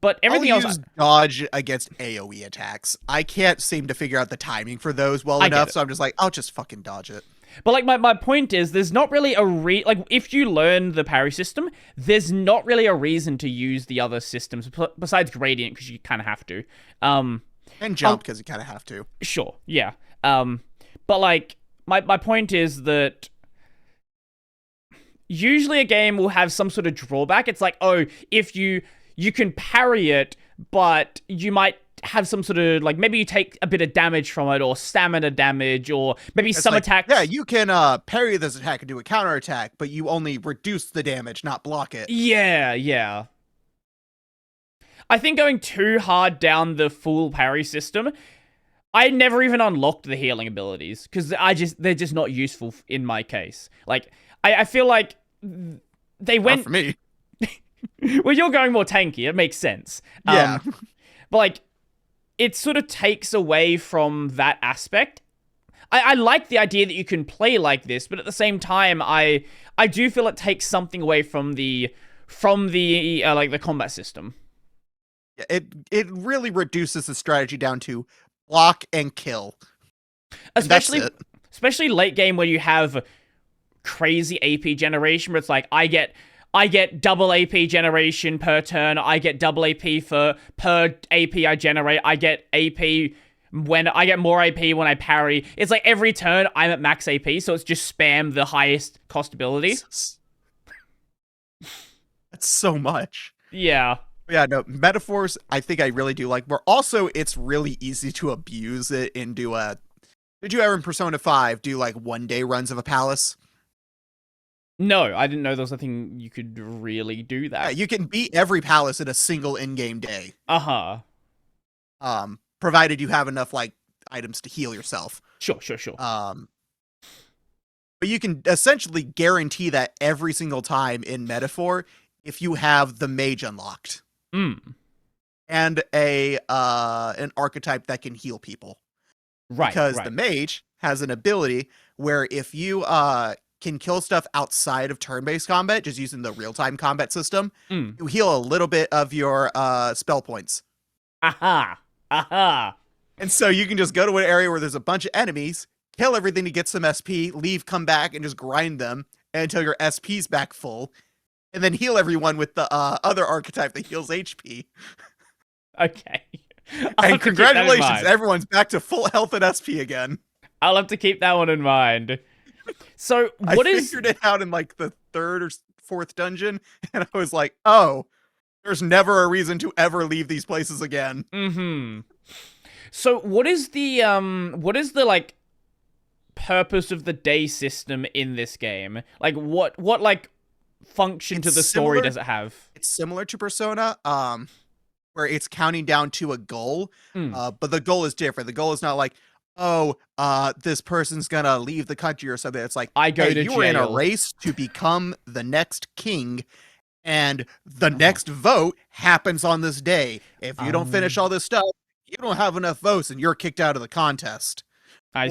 But everything I'll else... use dodge against AoE attacks. I can't seem to figure out the timing for those well enough, so I'm just like, I'll just fucking dodge it. But, like, my point is, there's not really a like, if you learn the parry system, there's not really a reason to use the other systems, besides Gradient, because you kind of have to. And jump, because you kind of have to. Sure, yeah. But, like, my point is that usually a game will have some sort of drawback. It's like, oh, if you can parry it, but you might have some sort of, like, maybe you take a bit of damage from it, or stamina damage, or maybe it's some attacks. Yeah, you can parry this attack and do a counterattack, but you only reduce the damage, not block it. Yeah. I think going too hard down the full parry system, I never even unlocked the healing abilities, because they're just not useful in my case. Like, I feel like they went... Not for me. Well, you're going more tanky. It makes sense. Yeah. But, like, it sort of takes away from that aspect. I like the idea that you can play like this, but at the same time, I do feel it takes something away from the like, the combat system. It really reduces the strategy down to block and kill. Especially late game where you have crazy AP generation, where it's like, I get double AP generation per turn. I get double AP per AP I generate. I get AP when I get more AP when I parry. It's like every turn I'm at max AP, so it's just spam the highest cost ability. That's so much. Yeah. Yeah, no, metaphors, I think I really do like more. Also, it's really easy to abuse it into did you ever in Persona 5 do, like, 1-day runs of a palace? No, I didn't know there was a thing you could really do that. Yeah, you can beat every palace in a single in-game day. Uh-huh. Provided you have enough, like, items to heal yourself. Sure. But you can essentially guarantee that every single time in Metaphor if you have the mage unlocked. And an archetype that can heal people. Right. Because the mage has an ability where if you can kill stuff outside of turn-based combat, just using the real-time combat system, you heal a little bit of your spell points. Aha. And so you can just go to an area where there's a bunch of enemies, kill everything to get some SP, leave, come back, and just grind them until your SP's back full, and then heal everyone with the other archetype that heals HP. Okay. And congratulations, everyone's back to full health and SP again. I'll have to keep that one in mind. So, I figured it out in, like, the 3rd or 4th dungeon, and I was like, oh, there's never a reason to ever leave these places again. So, what is the, like, purpose of the day system in this game? Like, what like, function to the story does it have? It's similar to Persona, where it's counting down to a goal, but the goal is different. The goal is not like, oh, this person's gonna leave the country or something. It's like, you were in a race to become the next king, and the next vote happens on this day. If you don't finish all this stuff, you don't have enough votes, and you're kicked out of the contest. I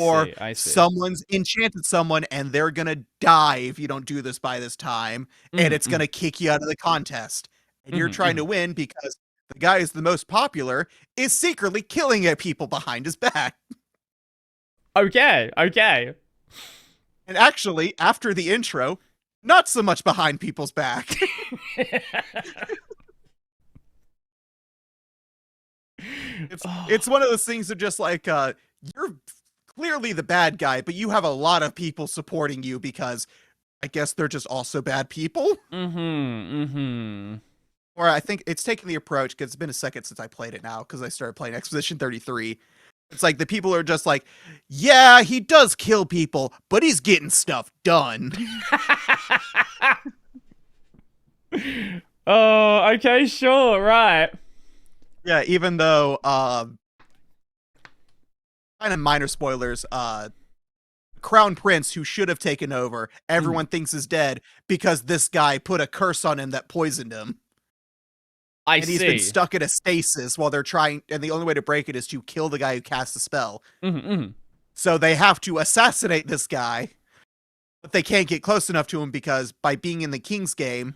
see. Someone's enchanted someone, and they're gonna die if you don't do this by this time, and it's gonna kick you out of the contest. And you're trying to win because the guy who's the most popular is secretly killing at people behind his back. Okay, okay. And actually, after the intro, not so much behind people's back. It's one of those things of just like you're clearly the bad guy, but you have a lot of people supporting you because I guess they're just also bad people. Or I think it's taking the approach, because it's been a second since I played it now, because I started playing Expedition 33. It's like the people are just like, yeah, he does kill people, but he's getting stuff done. Oh, okay, sure, right. Yeah, even though kind of minor spoilers, Crown Prince, who should have taken over, everyone thinks is dead because this guy put a curse on him that poisoned him. And he's been stuck in a stasis while they're trying, and the only way to break it is to kill the guy who cast the spell. So they have to assassinate this guy, but they can't get close enough to him because by being in the King's game,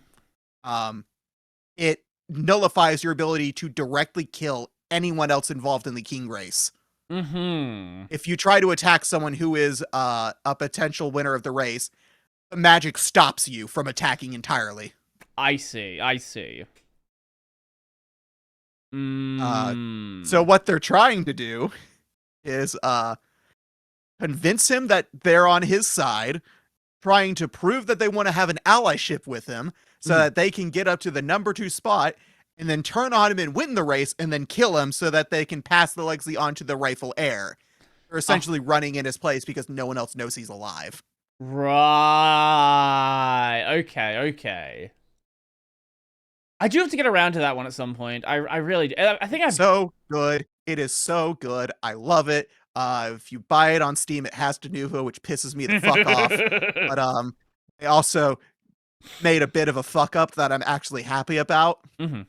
it nullifies your ability to directly kill anyone else involved in the King race. If you try to attack someone who is a potential winner of the race, the magic stops you from attacking entirely. I see. So what they're trying to do is convince him that they're on his side, trying to prove that they want to have an allyship with him so that they can get up to the number 2 spot and then turn on him and win the race and then kill him so that they can pass the legacy on to the rightful heir. They're essentially running in his place because no one else knows he's alive. Right. Okay. I do have to get around to that one at some point. I really do. I think I've... So good. It is so good. I love it. If you buy it on Steam, it has Denuvo, which pisses me the fuck off. But they also made a bit of a fuck up that I'm actually happy about. They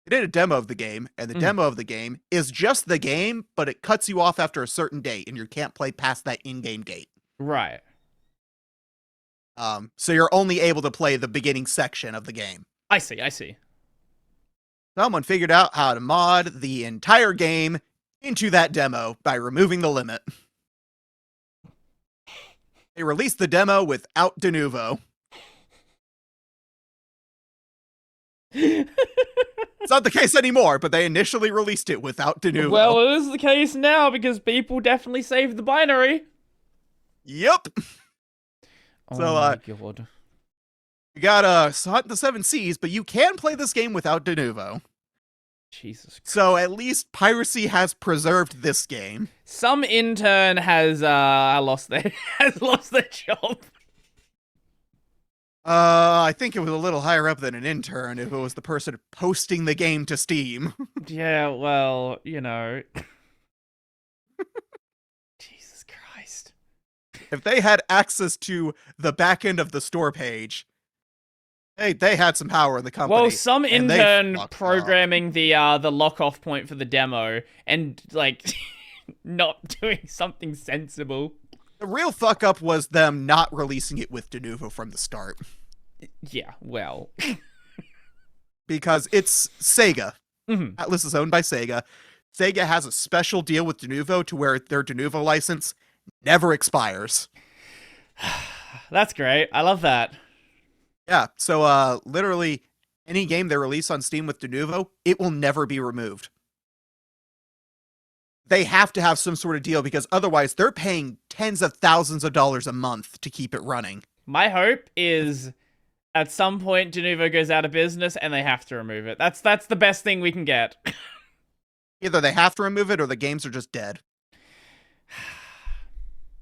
did a demo of the game, and the demo of the game is just the game, but it cuts you off after a certain date, and you can't play past that in-game date. Right. So you're only able to play the beginning section of the game. I see. Someone figured out how to mod the entire game into that demo by removing the limit. They released the demo without Denuvo. It's not the case anymore, but they initially released it without Denuvo. Well, it is the case now because people definitely saved the binary. Yep. Oh So, my god. You got Hunt the 7 Seas, but you can play this game without Denuvo. Jesus Christ. So at least piracy has preserved this game. Some intern has lost their job. I think it was a little higher up than an intern if it was the person posting the game to Steam. Yeah, well, you know. Jesus Christ. If they had access to the back end of the store page, they had some power in the company. Well, some intern programming the lock-off point for the demo and, like, not doing something sensible. The real fuck-up was them not releasing it with Denuvo from the start. Yeah, well. Because it's Sega. Atlas is owned by Sega. Sega has a special deal with Denuvo to where their Denuvo license never expires. That's great. I love that. Yeah, so literally any game they release on Steam with Denuvo, it will never be removed. They have to have some sort of deal because otherwise they're paying tens of thousands of dollars a month to keep it running. My hope is at some point Denuvo goes out of business and they have to remove it. That's the best thing we can get. Either they have to remove it or the games are just dead.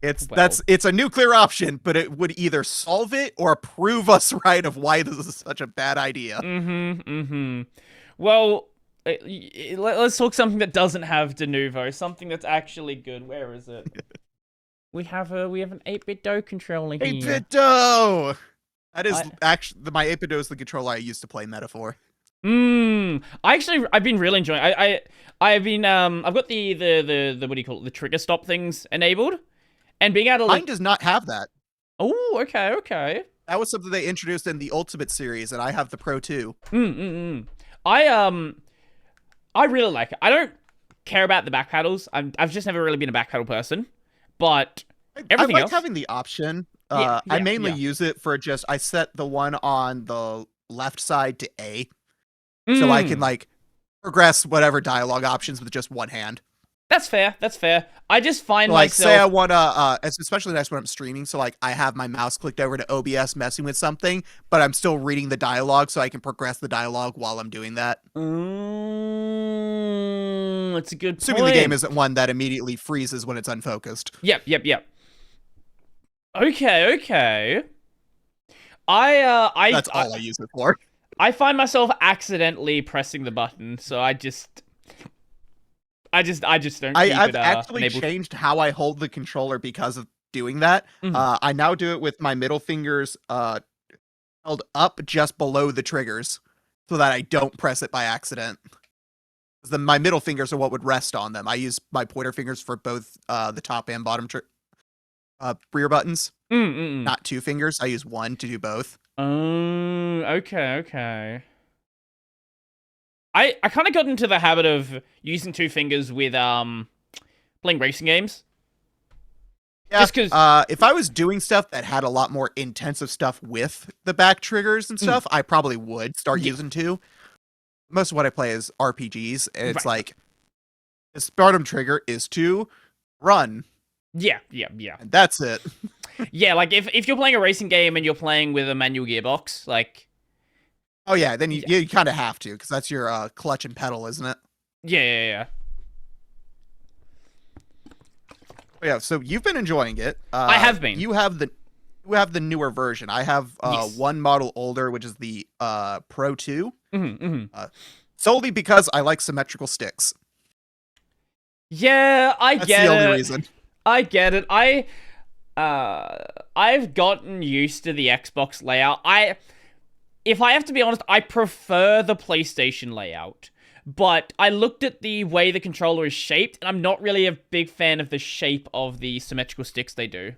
It's a nuclear option, but it would either solve it or prove us right of why this is such a bad idea. Well, let's talk something that doesn't have Denuvo, something that's actually good. Where is it? we have an 8-bit DOE controller here. 8-bit DOE! That is actually my 8-bit DOE is the controller I used to play Metaphor. I've been really enjoying it. I've got the what do you call it? The trigger stop things enabled. And being able to Mine does not have that. Oh, okay. That was something they introduced in the Ultimate series, and I have the Pro 2. I really like it. I don't care about the back paddles. I've just never really been a back paddle person, but I everything like else. having the option. Yeah, I mainly yeah. use it for just I set the one on the left side to A, so I can like progress whatever dialogue options with just one hand. That's fair. That's fair. I just find So, like, myself. say I want to, it's especially nice when I'm streaming. So, like, I have my mouse clicked over to OBS messing with something, but I'm still reading the dialogue, so I can progress the dialogue while I'm doing that. That's a good point. Assuming the game isn't one that immediately freezes when it's unfocused. Yep. Okay. That's all I use it for. I find myself accidentally pressing the button, so I just don't keep I've it, actually enabled. changed how I hold the controller because of doing that. I now do it with my middle fingers held up just below the triggers so that I don't press it by accident. My middle fingers are what would rest on them. I use my pointer fingers for both the top and bottom rear buttons. Not two fingers. I use one to do both. Oh, okay. I kind of got into the habit of using two fingers with playing racing games. Yeah, just because if I was doing stuff that had a lot more intensive stuff with the back triggers and stuff, I probably would start using two. Most of what I play is RPGs, and it's like the bottom trigger is to run. Yeah. And that's it. Yeah, like if you're playing a racing game and you're playing with a manual gearbox, like. Oh yeah, then you kind of have to, because that's your clutch and pedal, isn't it? Yeah. Yeah, so you've been enjoying it. I have been. You have the newer version. I have one model older, which is the Pro 2. Solely because I like symmetrical sticks. Yeah, That's the only reason. I get it. I've gotten used to the Xbox layout. If I have to be honest, I prefer the PlayStation layout. But I looked at the way the controller is shaped, and I'm not really a big fan of the shape of the symmetrical sticks they do.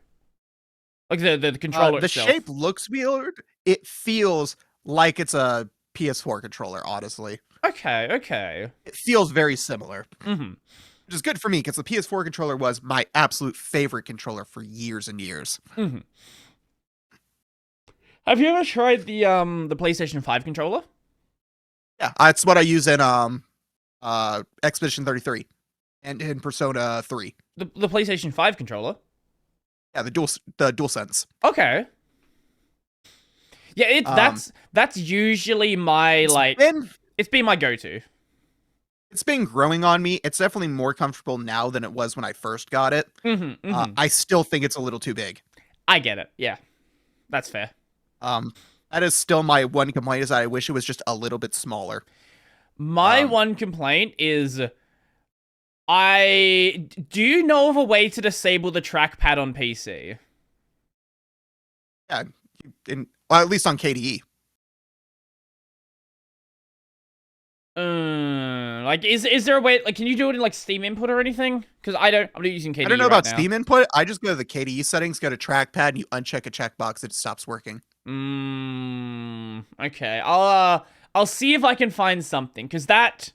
Like the controller itself. The shape looks weird. It feels like it's a PS4 controller, honestly. Okay. It feels very similar. Which is good for me, because the PS4 controller was my absolute favorite controller for years and years. Have you ever tried the PlayStation 5 controller? Yeah, that's what I use in Expedition 33 and in Persona 3. The PlayStation 5 controller? Yeah, the DualSense. Okay. Yeah, that's usually my it's been my go-to. It's been growing on me. It's definitely more comfortable now than it was when I first got it. I still think it's a little too big. I get it. Yeah, that's fair. That is still my one complaint, is that I wish it was just a little bit smaller. My one complaint is, do you know of a way to disable the trackpad on PC? Yeah, well, at least on KDE. Like, is there a way? Like, can you do it in like Steam Input or anything? Because I'm not using KDE. I don't know right about now. Steam Input. I just go to the KDE settings, go to trackpad, and you uncheck a checkbox, it stops working. Okay. I'll see if I can find something, because that's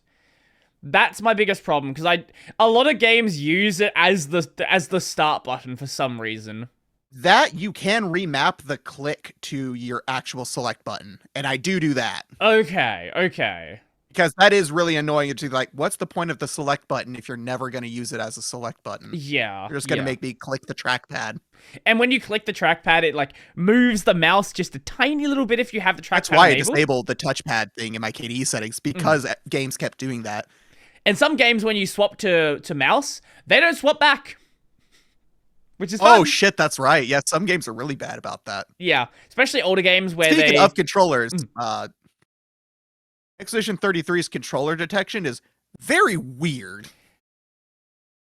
my biggest problem. Because a lot of games use it as the start button for some reason. That you can remap the click to your actual select button, and I do that. Okay. Because that is really annoying. It's like, what's the point of the select button if you're never going to use it as a select button? Yeah. You're just going to make me click the trackpad. And when you click the trackpad, it like moves the mouse just a tiny little bit if you have the trackpad That's why enabled. I disabled the touchpad thing in my KDE settings, because games kept doing that. And some games, when you swap to mouse, they don't swap back. Which is fun. Oh shit, that's right. Yeah, some games are really bad about that. Yeah, especially older games where Speaking of controllers, Expedition 33's controller detection is very weird.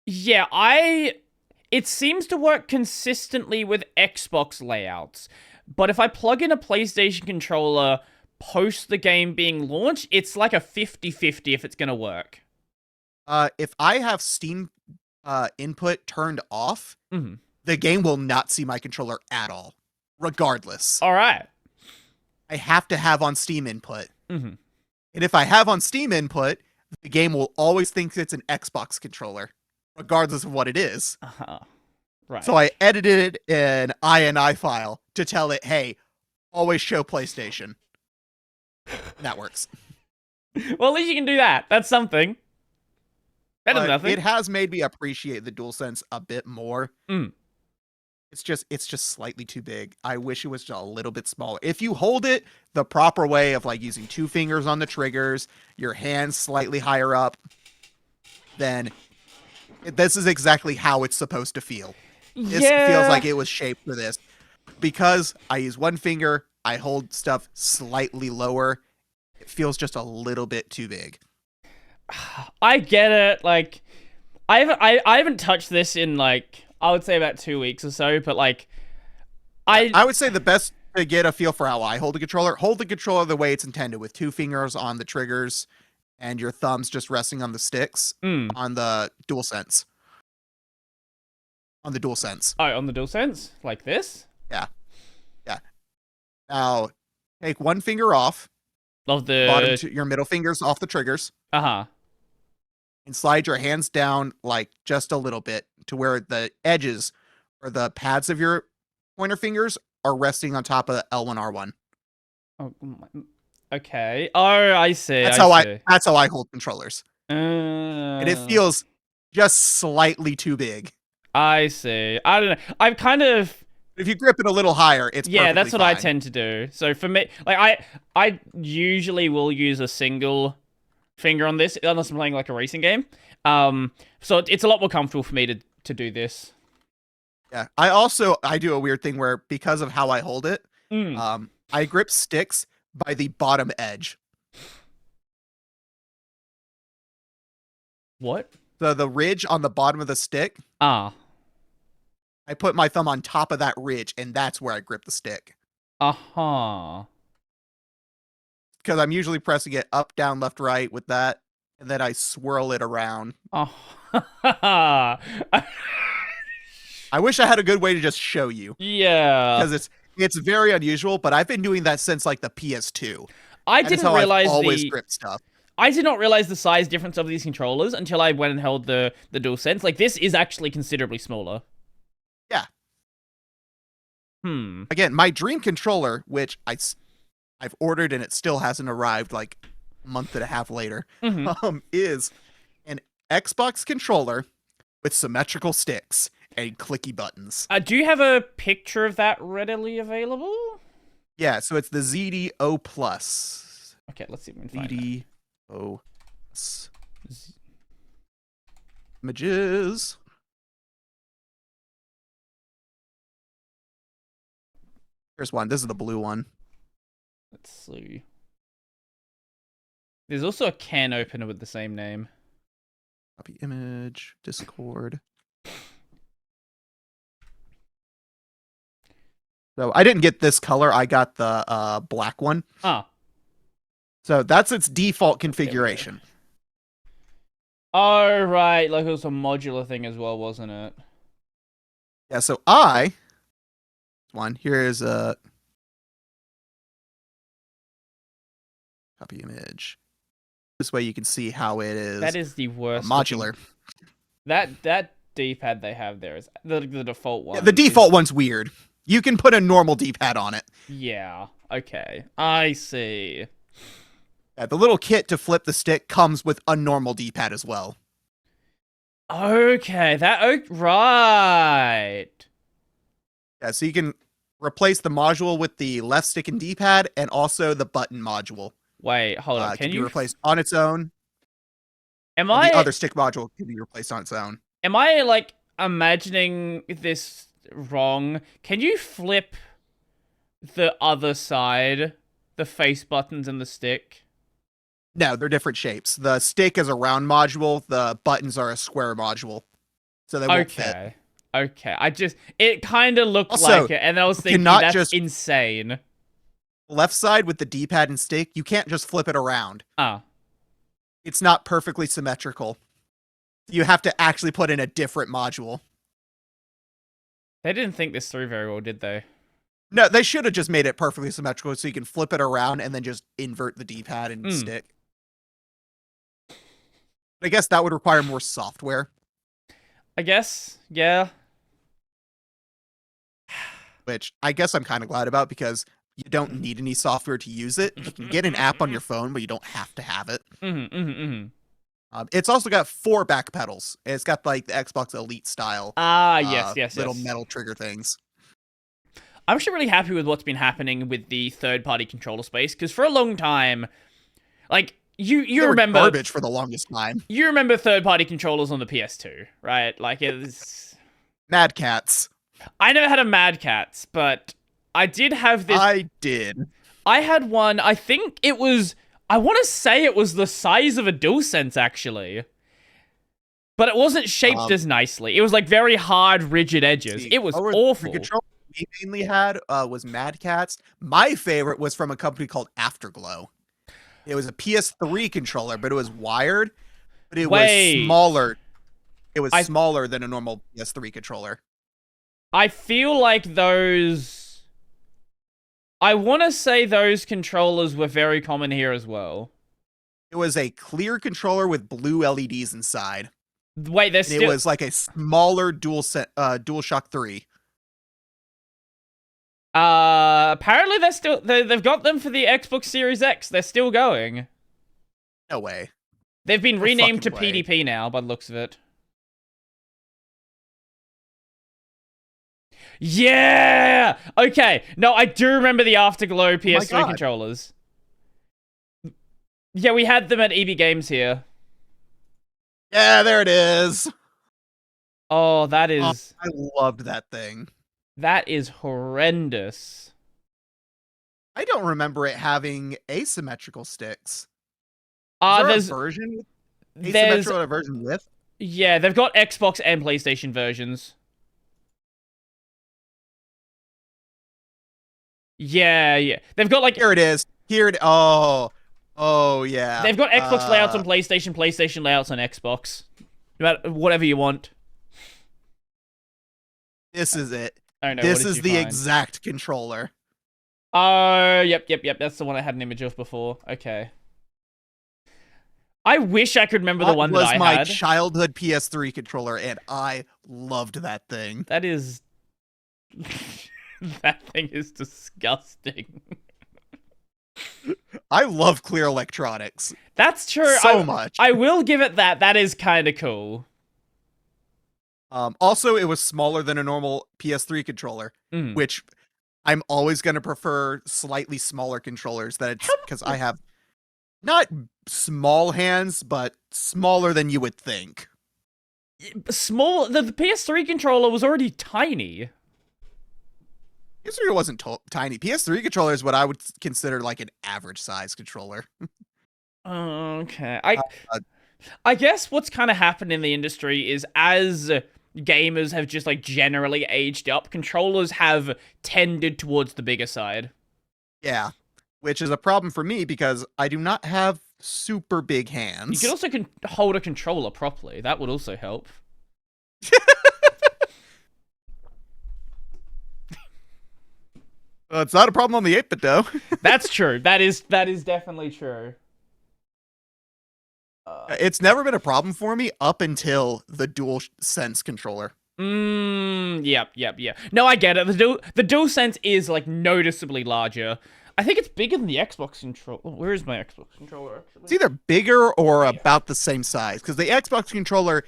Yeah, it seems to work consistently with Xbox layouts. But if I plug in a PlayStation controller post the game being launched, it's like a 50-50 if it's going to work. If I have Steam input turned off, the game will not see my controller at all, regardless. All right. I have to have on Steam input. And if I have on Steam input, the game will always think it's an Xbox controller, regardless of what it is. Right. So I edited an INI file to tell it, hey, always show PlayStation. That works. Well, at least you can do that. That's something. Better than nothing. It has made me appreciate the DualSense a bit more. It's just slightly too big. I wish it was just a little bit smaller. If you hold it the proper way of like using 2 fingers on the triggers, your hands slightly higher up, then this is exactly how it's supposed to feel. This feels like it was shaped for this. Because I use 1 finger, I hold stuff slightly lower. It feels just a little bit too big. I get it. Like, I haven't touched this in like, I would say about 2 weeks or so, but like, I would say the best to get a feel for how I hold the controller the way it's intended, with 2 fingers on the triggers and your thumbs just resting on the sticks on the DualSense. On the DualSense. Oh, on the DualSense? Like this? Yeah. Now, take 1 finger off. Of the bottom your middle fingers off the triggers. And slide your hands down like just a little bit to where the edges or the pads of your pointer fingers are resting on top of the L1 R1. Oh, okay. Oh, I see. That's how I hold controllers. And it feels just slightly too big. I see. I don't know. I've kind of... If you grip it a little higher, it's that's what fine. I tend to do. So for me, like I usually will use a single finger on this unless I'm playing like a racing game. So it's a lot more comfortable for me to do this. Yeah. I do a weird thing where, because of how I hold it, I grip sticks by the bottom edge. What? The ridge on the bottom of the stick. I put my thumb on top of that ridge, and that's where I grip the stick. Because I'm usually pressing it up, down, left, right with that, and then I swirl it around. I wish I had a good way to just show you. Yeah. Because it's very unusual, but I've been doing that since like the PS2. I didn't realize I've always gripped stuff. I did not realize the size difference of these controllers until I went and held the DualSense. Like, this is actually considerably smaller. Yeah. Again, my dream controller, which I've ordered and it still hasn't arrived like a month and a half later, is an Xbox controller with symmetrical sticks and clicky buttons. Do you have a picture of that readily available? Yeah, so it's the ZDO Plus. Okay, let's see if we can find it. ZDO Plus. Images. Here's one. This is the blue one. Let's see. There's also a can opener with the same name. Copy image, Discord. So I didn't get this color. I got the black one. So that's its default configuration. Oh, right. Like, it was a modular thing as well, wasn't it? Yeah, so here is a copy image. This way you can see how it is. That is the worst. Modular. That D-pad they have there is the default one. Yeah, the default one's weird. You can put a normal D-pad on it. Yeah. Okay. I see. Yeah, the little kit to flip the stick comes with a normal D-pad as well. Okay. Right. Yeah, so you can replace the module with the left stick and D-pad, and also the button module. Wait, hold on. Can be replaced on its own. The other stick module can be replaced on its own. Am I like imagining this wrong? Can you flip the other side, the face buttons and the stick? No, they're different shapes. The stick is a round module. The buttons are a square module. So they won't fit. Okay. It kind of looked like it, and I was thinking that's just insane. Left side with the D-pad and stick, you can't just flip it around. It's not perfectly symmetrical. You have to actually put in a different module. They didn't think this through very well, did they? No, they should have just made it perfectly symmetrical so you can flip it around and then just invert the D-pad and stick. I guess that would require more software. I guess, yeah. Which I guess I'm kind of glad about because you don't need any software to use it. You can get an app on your phone, but you don't have to have it. It's also got 4 back pedals. It's got like the Xbox Elite style. Yes. Little metal trigger things. I'm actually really happy with what's been happening with the third-party controller space, because for a long time, like, you remember garbage for the longest time. You remember third-party controllers on the PS2, right? Like, it's Mad Cats. I never had a Mad Catz, but I did have this. I did. I had one. I think it was. I want to say it was the size of a DualSense, actually. But it wasn't shaped as nicely. It was like very hard, rigid edges. It was awful. The controller we mainly had was Mad Catz. My favorite was from a company called Afterglow. It was a PS3 controller, but it was wired. But it was smaller. It was smaller than a normal PS3 controller. I feel like those... I want to say those controllers were very common here as well. It was a clear controller with blue LEDs inside. Wait, there's still... It was like a smaller DualShock 3. Apparently they're still... They've got them for the Xbox Series X. They're still going. No way. They've been renamed to PDP now, by the looks of it. Yeah! Okay. No, I do remember the Afterglow PS3 controllers. Yeah, we had them at EB Games here. Yeah, there it is. Oh, that is... I loved that thing. That is horrendous. I don't remember it having asymmetrical sticks. There's a version asymmetrical and a version with? Yeah, they've got Xbox and PlayStation versions. Yeah. They've got like... Here it is. Oh, yeah. They've got Xbox layouts on PlayStation, PlayStation layouts on Xbox. Whatever you want. This is it. I don't know. This is the exact controller. Oh, yep. That's the one I had an image of before. Okay. I wish I could remember the one that I had. That was my childhood PS3 controller, and I loved that thing. That is... That thing is disgusting. I love clear electronics. That's true. So much. I will give it that. That is kind of cool. Also, it was smaller than a normal PS3 controller, which I'm always going to prefer slightly smaller controllers. Because I have not small hands, but smaller than you would think. Small. The PS3 controller was already tiny. PS3 wasn't tiny. PS3 controller is what I would consider like an average size controller. Okay. I guess what's kind of happened in the industry is as gamers have just like generally aged up, controllers have tended towards the bigger side. Yeah, which is a problem for me because I do not have super big hands. You can also hold a controller properly. That would also help. It's not a problem on the 8-bit though. That's true. That is definitely true. It's never been a problem for me up until the DualSense controller. Yep. No, I get it. The DualSense is like noticeably larger. I think it's bigger than the Xbox controller. Where is my Xbox controller, actually? It's either bigger or about the same size, because the Xbox controller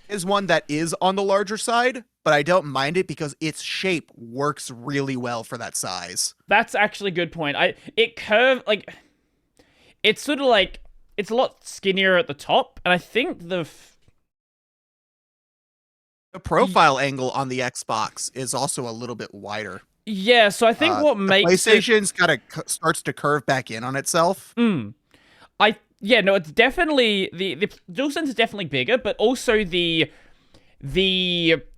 is one that is on the larger side, but I don't mind it because its shape works really well for that size. That's actually a good point. It's sort of like, it's a lot skinnier at the top, and I think the profile angle on the Xbox is also a little bit wider. Yeah, so I think what makes PlayStation's starts to curve back in on itself. It's definitely the DualSense is definitely bigger, but also the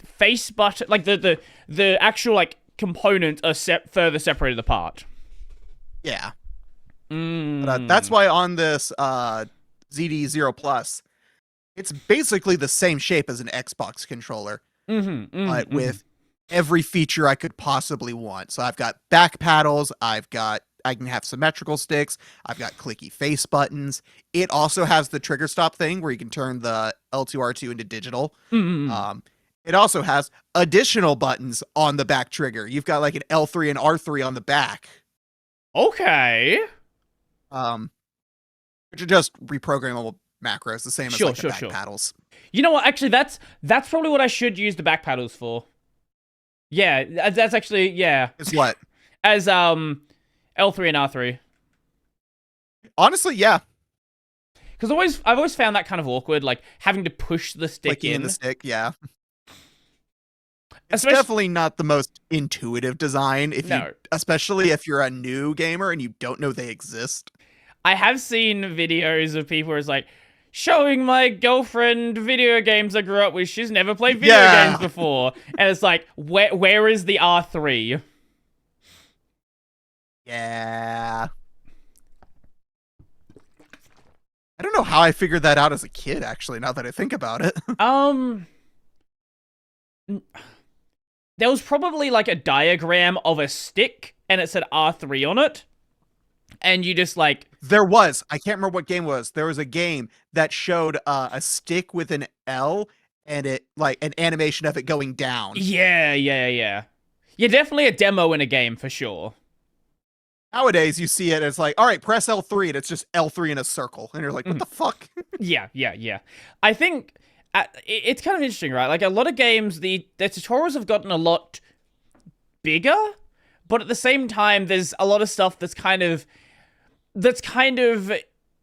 face button, like the actual like components are further separated apart. Yeah. But, that's why on this ZD0 Plus, it's basically the same shape as an Xbox controller, with every feature I could possibly want. So I've got back paddles, I've got I can have symmetrical sticks. I've got clicky face buttons. It also has the trigger stop thing where you can turn the L2 R2 into digital. It also has additional buttons on the back trigger. You've got like an L3 and R3 on the back. Okay. Which are just reprogrammable macros, the same as like the back paddles. You know what? Actually, that's probably what I should use the back paddles for. Yeah, that's actually, yeah. It's what? As L3 and R3. Honestly, yeah. Because I've always found that kind of awkward, like having to push the stick Clicking in the stick, yeah. It's Especially, definitely not the most intuitive design, especially if you're a new gamer and you don't know they exist. I have seen videos of people where it's like, showing my girlfriend video games I grew up with. She's never played video games before. And it's like, where is the R3? Yeah. I don't know how I figured that out as a kid, actually, now that I think about it. There was probably like a diagram of a stick and it said R3 on it. And you just like... There was. I can't remember what game it was. There was a game that showed a stick with an L and it like an animation of it going down. Yeah. Yeah, definitely a demo in a game for sure. Nowadays, you see it, it's like, all right, press L3, and it's just L3 in a circle. And you're like, what the fuck? Yeah. I think it's kind of interesting, right? Like, a lot of games, the tutorials have gotten a lot bigger, but at the same time, there's a lot of stuff that's kind of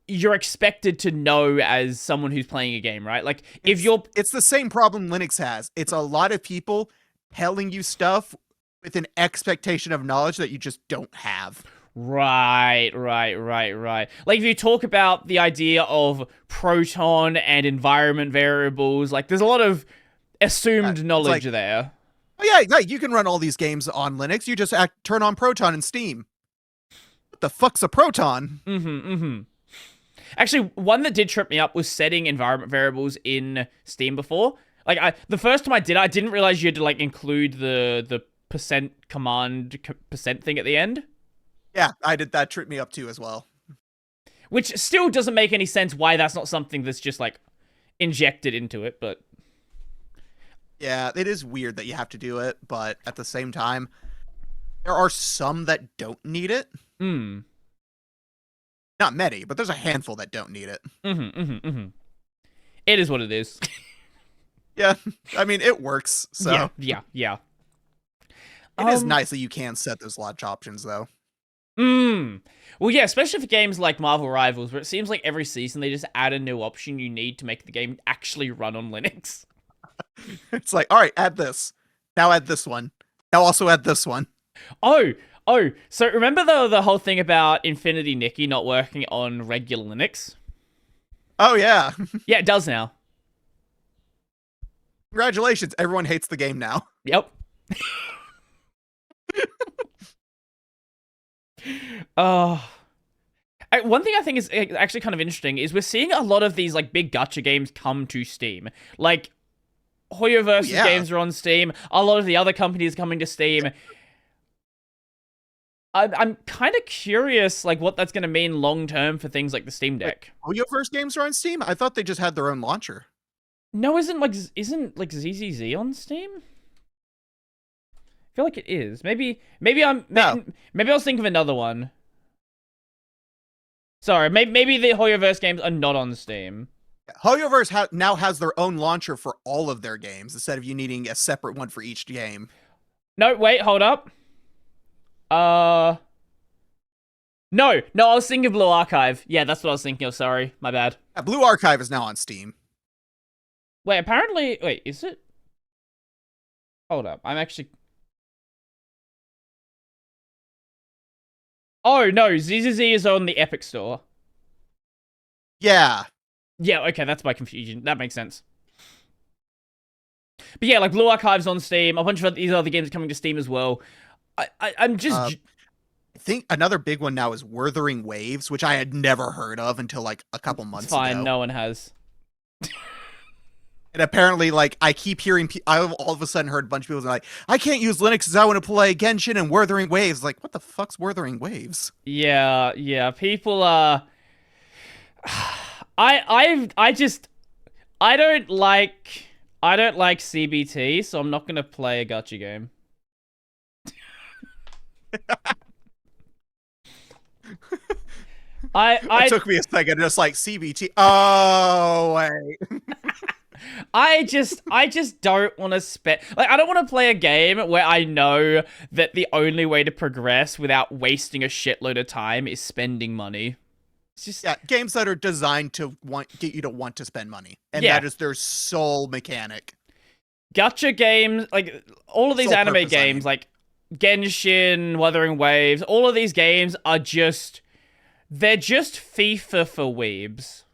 you're expected to know as someone who's playing a game, right? Like, it's the same problem Linux has. It's a lot of people telling you stuff with an expectation of knowledge that you just don't have. Right. Like, if you talk about the idea of Proton and environment variables, like, there's a lot of assumed knowledge there. Oh yeah, like, you can run all these games on Linux. You just turn on Proton and Steam. What the fuck's a Proton? Actually, one that did trip me up was setting environment variables in Steam before. Like, the first time I did it, I didn't realize you had to, like, include the percent command percent thing at the end. Yeah, I did. That tripped me up too as well. Which still doesn't make any sense why that's not something that's just, like, injected into it, but... Yeah, it is weird that you have to do it, but at the same time, there are some that don't need it. Not many, but there's a handful that don't need it. It is what it is. Yeah, I mean, it works, so... Yeah. It is nice that you can set those launch options, though. Well, yeah, especially for games like Marvel Rivals, where it seems like every season they just add a new option you need to make the game actually run on Linux. It's like, all right, add this. Now add this one. Now also add this one. Oh, so remember the whole thing about Infinity Nikki not working on regular Linux? Oh, yeah. Yeah, it does now. Congratulations. Everyone hates the game now. Yep. One thing I think is actually kind of interesting is we're seeing a lot of these like big gacha games come to Steam. Like Hoyoverse's games are on Steam. A lot of the other companies coming to Steam. I'm kind of curious, like, what that's going to mean long term for things like the Steam Deck. Hoyoverse games are on Steam? I thought they just had their own launcher. No, isn't ZZZ on Steam? I feel like it is. Maybe I was thinking of another one. Sorry, maybe the Hoyoverse games are not on Steam. Hoyoverse now has their own launcher for all of their games instead of you needing a separate one for each game. No, wait, hold up. No, I was thinking of Blue Archive. Yeah, that's what I was thinking of. Sorry, my bad. Blue Archive is now on Steam. Wait, is it? Hold up, I'm actually... Oh, no, ZZZ is on the Epic Store. Yeah. Yeah, okay, that's my confusion. That makes sense. But yeah, like, Blue Archive's on Steam. A bunch of these other games are coming to Steam as well. I'm just... I think another big one now is Wuthering Waves, which I had never heard of until, like, a couple months ago. Fine, no one has. And apparently, like, I keep hearing, I all of a sudden heard a bunch of people like, I can't use Linux because I want to play Genshin and Wuthering Waves. Like, what the fuck's Wuthering Waves? Yeah. People are. I just I don't like CBT, so I'm not gonna play a gacha game. It took me a second, just like CBT. Oh wait. I just don't want to spend, like, I don't want to play a game where I know that the only way to progress without wasting a shitload of time is spending money. It's just games that are designed to get you to want to spend money, and that is their sole mechanic. Gacha games, like all of these anime games, like Genshin, Wuthering Waves, all of these games are they're just FIFA for weebs.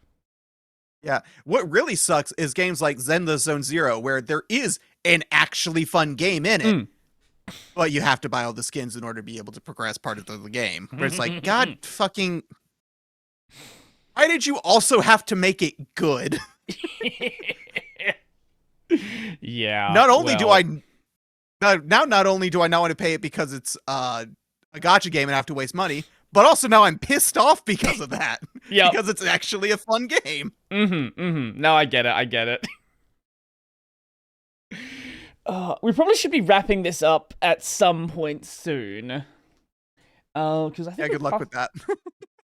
Yeah, what really sucks is games like Zenless Zone Zero, where there is an actually fun game in it, but you have to buy all the skins in order to be able to progress part of the game. Where it's like, God fucking, why did you also have to make it good? Yeah. Not only do I not only do I not want to pay it because it's a gacha game and I have to waste money, but also now I'm pissed off because of that. Yeah. Because it's actually a fun game. No, I get it. We probably should be wrapping this up at some point soon. Because I think good luck with that. I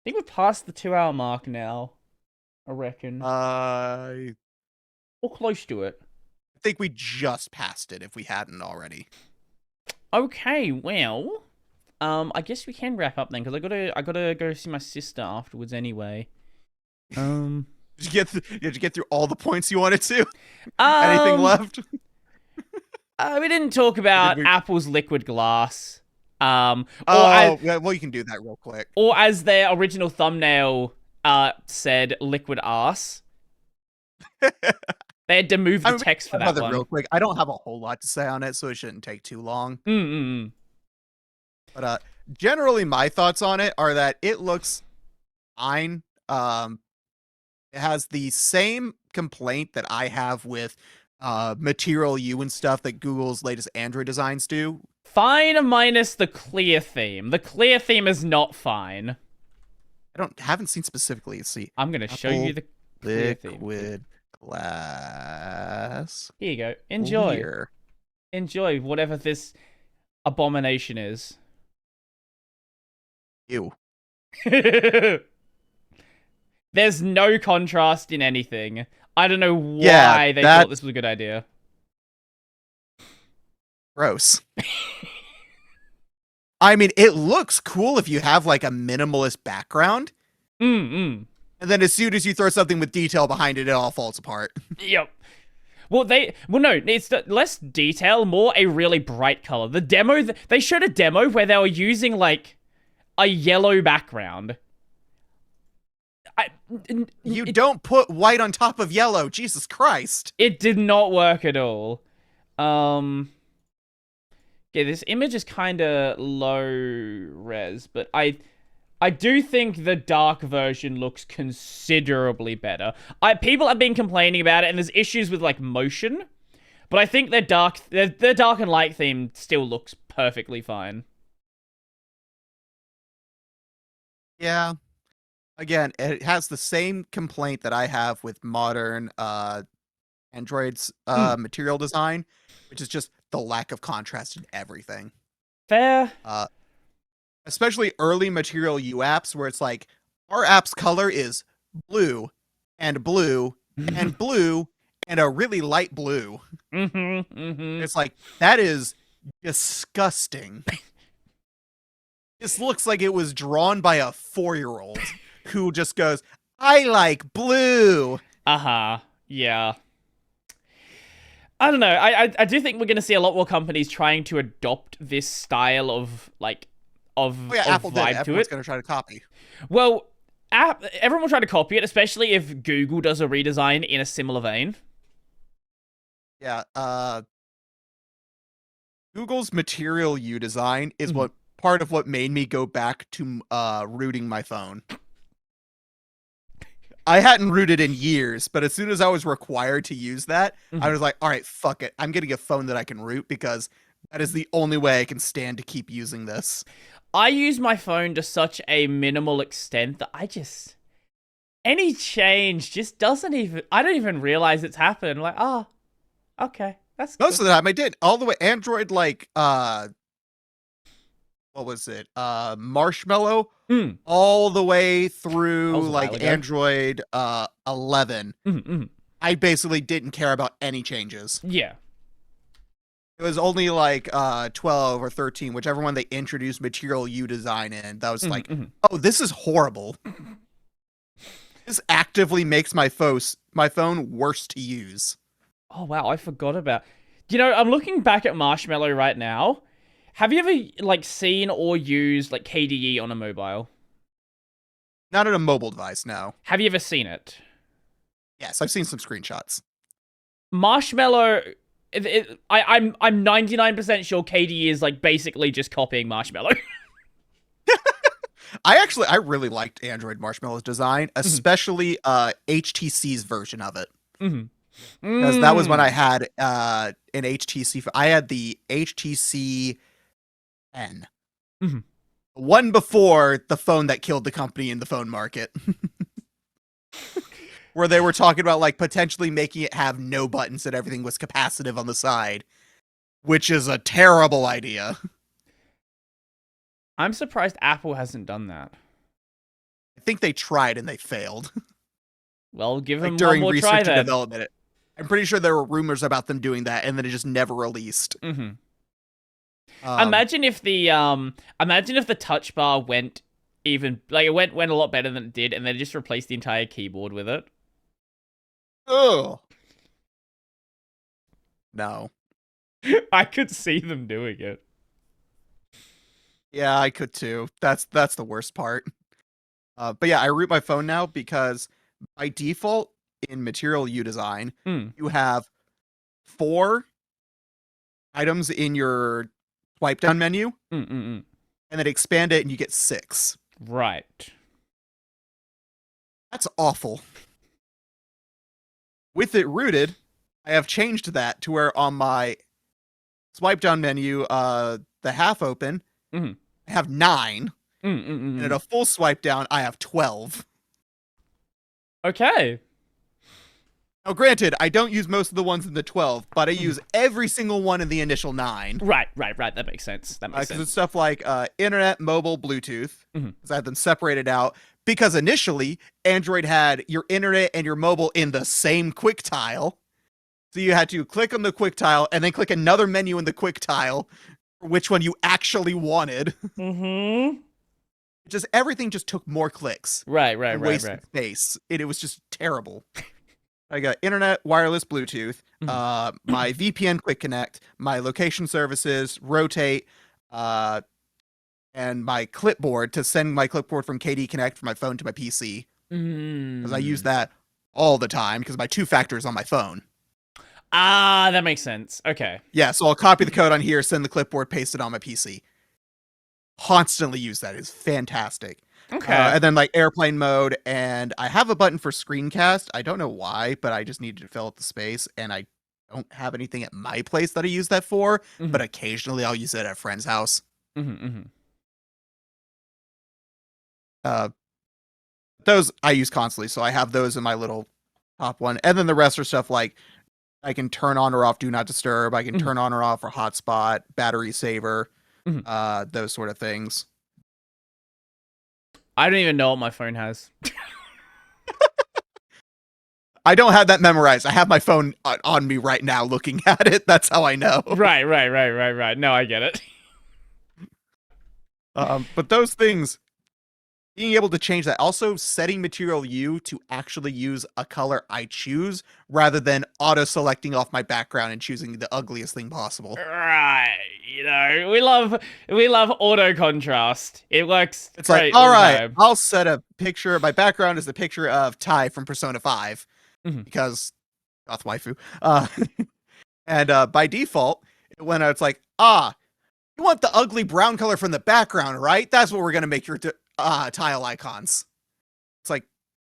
think we're past the 2-hour mark now. I reckon. Or close to it. I think we just passed it if we hadn't already. Okay, well, I guess we can wrap up then, because I gotta go see my sister afterwards anyway. Did you get through all the points you wanted to? Anything left? We didn't talk about Apple's liquid glass. Well, you can do that real quick. Or as their original thumbnail said, liquid ass. They had to move the text for that one. Real quick. I don't have a whole lot to say on it, so it shouldn't take too long. But generally, my thoughts on it are that it looks fine. It has the same complaint that I have with Material U and stuff that Google's latest Android designs do. Fine minus the clear theme. The clear theme is not fine. Haven't seen specifically. Let's see. I'm gonna show you the clear theme. Liquid glass. Here you go. Enjoy. Clear. Enjoy whatever this abomination is. Ew. There's no contrast in anything. I don't know why they thought this was a good idea. Gross. I mean, it looks cool if you have like a minimalist background. And then as soon as you throw something with detail behind it, it all falls apart. Yep. Well, no, it's less detail, more a really bright color. The demo, they showed a demo where they were using like a yellow background. You don't put white on top of yellow. Jesus Christ. It did not work at all. Yeah, this image is kind of low res, but I do think the dark version looks considerably better. People have been complaining about it, and there's issues with like motion, but I think their dark and light theme still looks perfectly fine. Yeah. Again, it has the same complaint that I have with modern Android's material design, which is just the lack of contrast in everything. Fair. Especially early Material U apps where it's like, our app's color is blue and blue and blue and a really light blue. It's like, that is disgusting. This looks like it was drawn by a 4-year-old who just goes, I like blue. Yeah. I don't know. I do think we're going to see a lot more companies trying to adopt this style of like Apple vibe did. to Everyone's it. going to try to copy. Well, everyone will try to copy it, especially if Google does a redesign in a similar vein. Yeah. Google's Material U design is part of what made me go back to rooting my phone. I hadn't rooted in years, but as soon as I was required to use that, I was like, all right, fuck it. I'm getting a phone that I can root because that is the only way I can stand to keep using this. I use my phone to such a minimal extent that any change just doesn't even, I don't even realize it's happened. Like, oh, okay, that's Most good. of the time I did. All the way Android, like, what was it? Marshmallow, all the way through like Android 11. I basically didn't care about any changes. Yeah. It was only like 12 or 13, whichever one they introduced Material U design in. That was like, oh, this is horrible. This actively makes my phone worse to use. Oh wow, I forgot about. You know, I'm looking back at Marshmallow right now. Have you ever like seen or used like KDE on a mobile? Not on a mobile device, no. Have you ever seen it? Yes, I've seen some screenshots. Marshmallow. I'm 99% sure KDE is like basically just copying Marshmallow. I really liked Android Marshmallow's design, especially HTC's version of it. Because that was when I had an HTC. I had the HTC N. One before the phone that killed the company in the phone market. Where they were talking about like potentially making it have no buttons and everything was capacitive on the side. Which is a terrible idea. I'm surprised Apple hasn't done that. I think they tried and they failed. Well, give them during one more research try and then. development. I'm pretty sure there were rumors about them doing that, and then it just never released. Imagine if the touch bar went even like it went a lot better than it did, and then just replaced the entire keyboard with it. Oh no! I could see them doing it. Yeah, I could too. That's the worst part. But yeah, I root my phone now because by default in Material U design, you have 4 items in your swipe down menu, and then expand it and you get 6. Right. That's awful. With it rooted, I have changed that to where on my swipe down menu, the half open, I have 9. And at a full swipe down, I have 12. Okay. Now, granted, I don't use most of the ones in the 12, but I use every single one in the initial 9. Right. That makes sense. Because it's stuff like internet, mobile, Bluetooth. Because I have them separated out. Because initially, Android had your internet and your mobile in the same quick tile. So you had to click on the quick tile and then click another menu in the quick tile for which one you actually wanted. Just everything just took more clicks. Right. Wasted space. It was just terrible. I got internet, wireless, Bluetooth, my VPN quick connect, my location services, rotate, and my clipboard to send my clipboard from KD Connect from my phone to my PC. Because I use that all the time because my 2-factor is on my phone. Ah, that makes sense. Okay. Yeah, so I'll copy the code on here, send the clipboard, paste it on my PC. Constantly use that. It's fantastic. Okay. And then like airplane mode, and I have a button for screencast. I don't know why, but I just needed to fill up the space, and I don't have anything at my place that I use that for, but occasionally I'll use it at a friend's house. Those I use constantly, so I have those in my little top one, and then the rest are stuff like I can turn on or off Do Not Disturb, I can turn on or off for hotspot, battery saver, those sort of things. I don't even know what my phone has. I don't have that memorized. I have my phone on me right now looking at it. That's how I know. Right. No, I get it. But those things, being able to change that, also setting Material U to actually use a color I choose rather than auto-selecting off my background and choosing the ugliest thing possible. Right. You know, we love auto contrast. It works. It's like, all right, I'll set a picture. My background is the picture of Tai from Persona 5 because goth waifu. And by default, when it's like, you want the ugly brown color from the background, right? That's what we're gonna make your tile icons. It's like,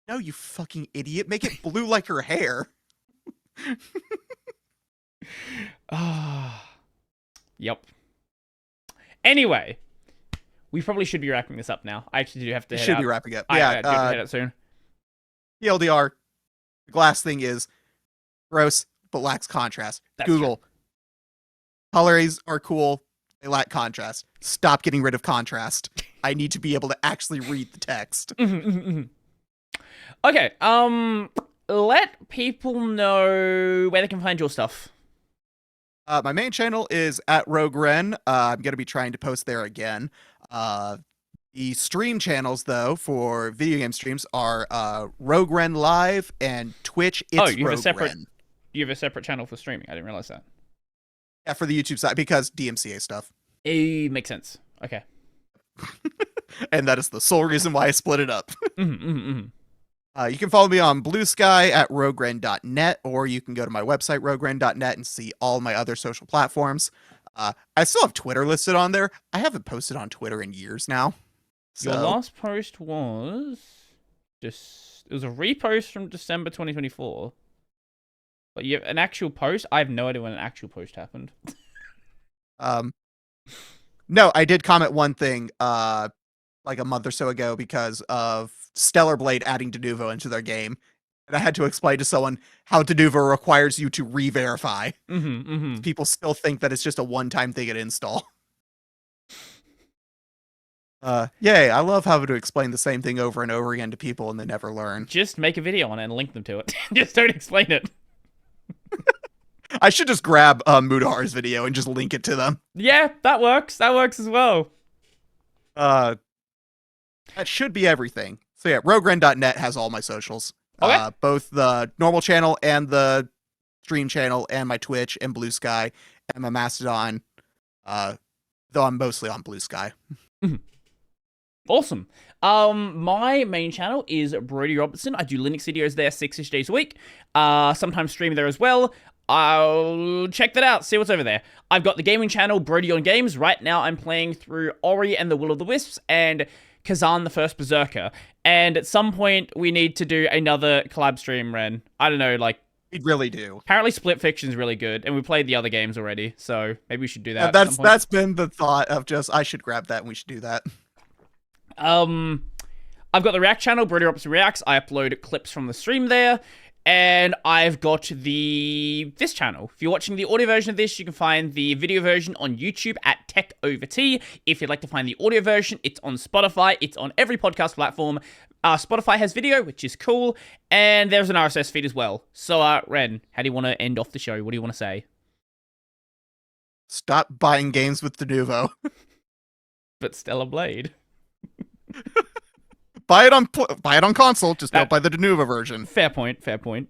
No, you fucking idiot. Make it blue like her hair. Yep. Anyway, we probably should be wrapping this up now. I actually do have to We head should out. be wrapping up. I do have to head out soon. TLDR, the glass thing is gross, but lacks contrast. That's Google. Colors are cool. They lack contrast. Stop getting rid of contrast. I need to be able to actually read the text. Okay, let people know where they can find your stuff. My main channel is at Rogue Ren. I'm going to be trying to post there again. The stream channels, though, for video game streams are Rogue Ren Live and Twitch. It's you have Rogue Ren. You have a separate channel for streaming. I didn't realize that. Yeah, for the YouTube side, because DMCA stuff. It makes sense. Okay. And that is the sole reason why I split it up. You You can follow me on Blue Sky at rogueren.net, or you can go to my website, rogueren.net, and see all my other social platforms. I still have Twitter listed on there. I haven't posted on Twitter in years now. So. Your last post was it was a repost from December 2024. But you have an actual post? I have no idea when an actual post happened. No, I did comment one thing like a month or so ago because of Stellar Blade adding Denuvo into their game. And I had to explain to someone how Denuvo requires you to re-verify. People still think that it's just a one-time thing at install. Yay, I love having to explain the same thing over and over again to people and they never learn. Just make a video on it and link them to it. Just don't explain it. I should just grab Mudahar's video and just link it to them. Yeah, that works. That works as well. That should be everything. So yeah, rogueren.net has all my socials. Okay. Both the normal channel and the stream channel and my Twitch and Blue Sky and my Mastodon. Though I'm mostly on Blue Sky. Awesome. My main channel is Brody Robertson. I do Linux videos there 6-ish days a week. Sometimes stream there as well. I'll check that out, see what's over there. I've got the gaming channel, Brody on Games. Right now I'm playing through Ori and the Will of the Wisps and Kazan the First Berserker. And at some point we need to do another collab stream, Ren. I don't know, like... We really do. Apparently Split Fiction's really good, and we played the other games already, so maybe we should do that. That's been the thought of just, I should grab that and we should do that. I've got the React channel, Brody Robertson Reacts. I upload clips from the stream there. And I've got this channel. If you're watching the audio version of this, you can find the video version on YouTube at Tech Over Tea. If you'd like to find the audio version, it's on Spotify. It's on every podcast platform. Spotify has video, which is cool. And there's an RSS feed as well. So, Ren, how do you want to end off the show? What do you want to say? Stop buying games with Denuvo. But Stellar Blade. Buy it on console, just don't buy the Denuvo version. Fair point, fair point.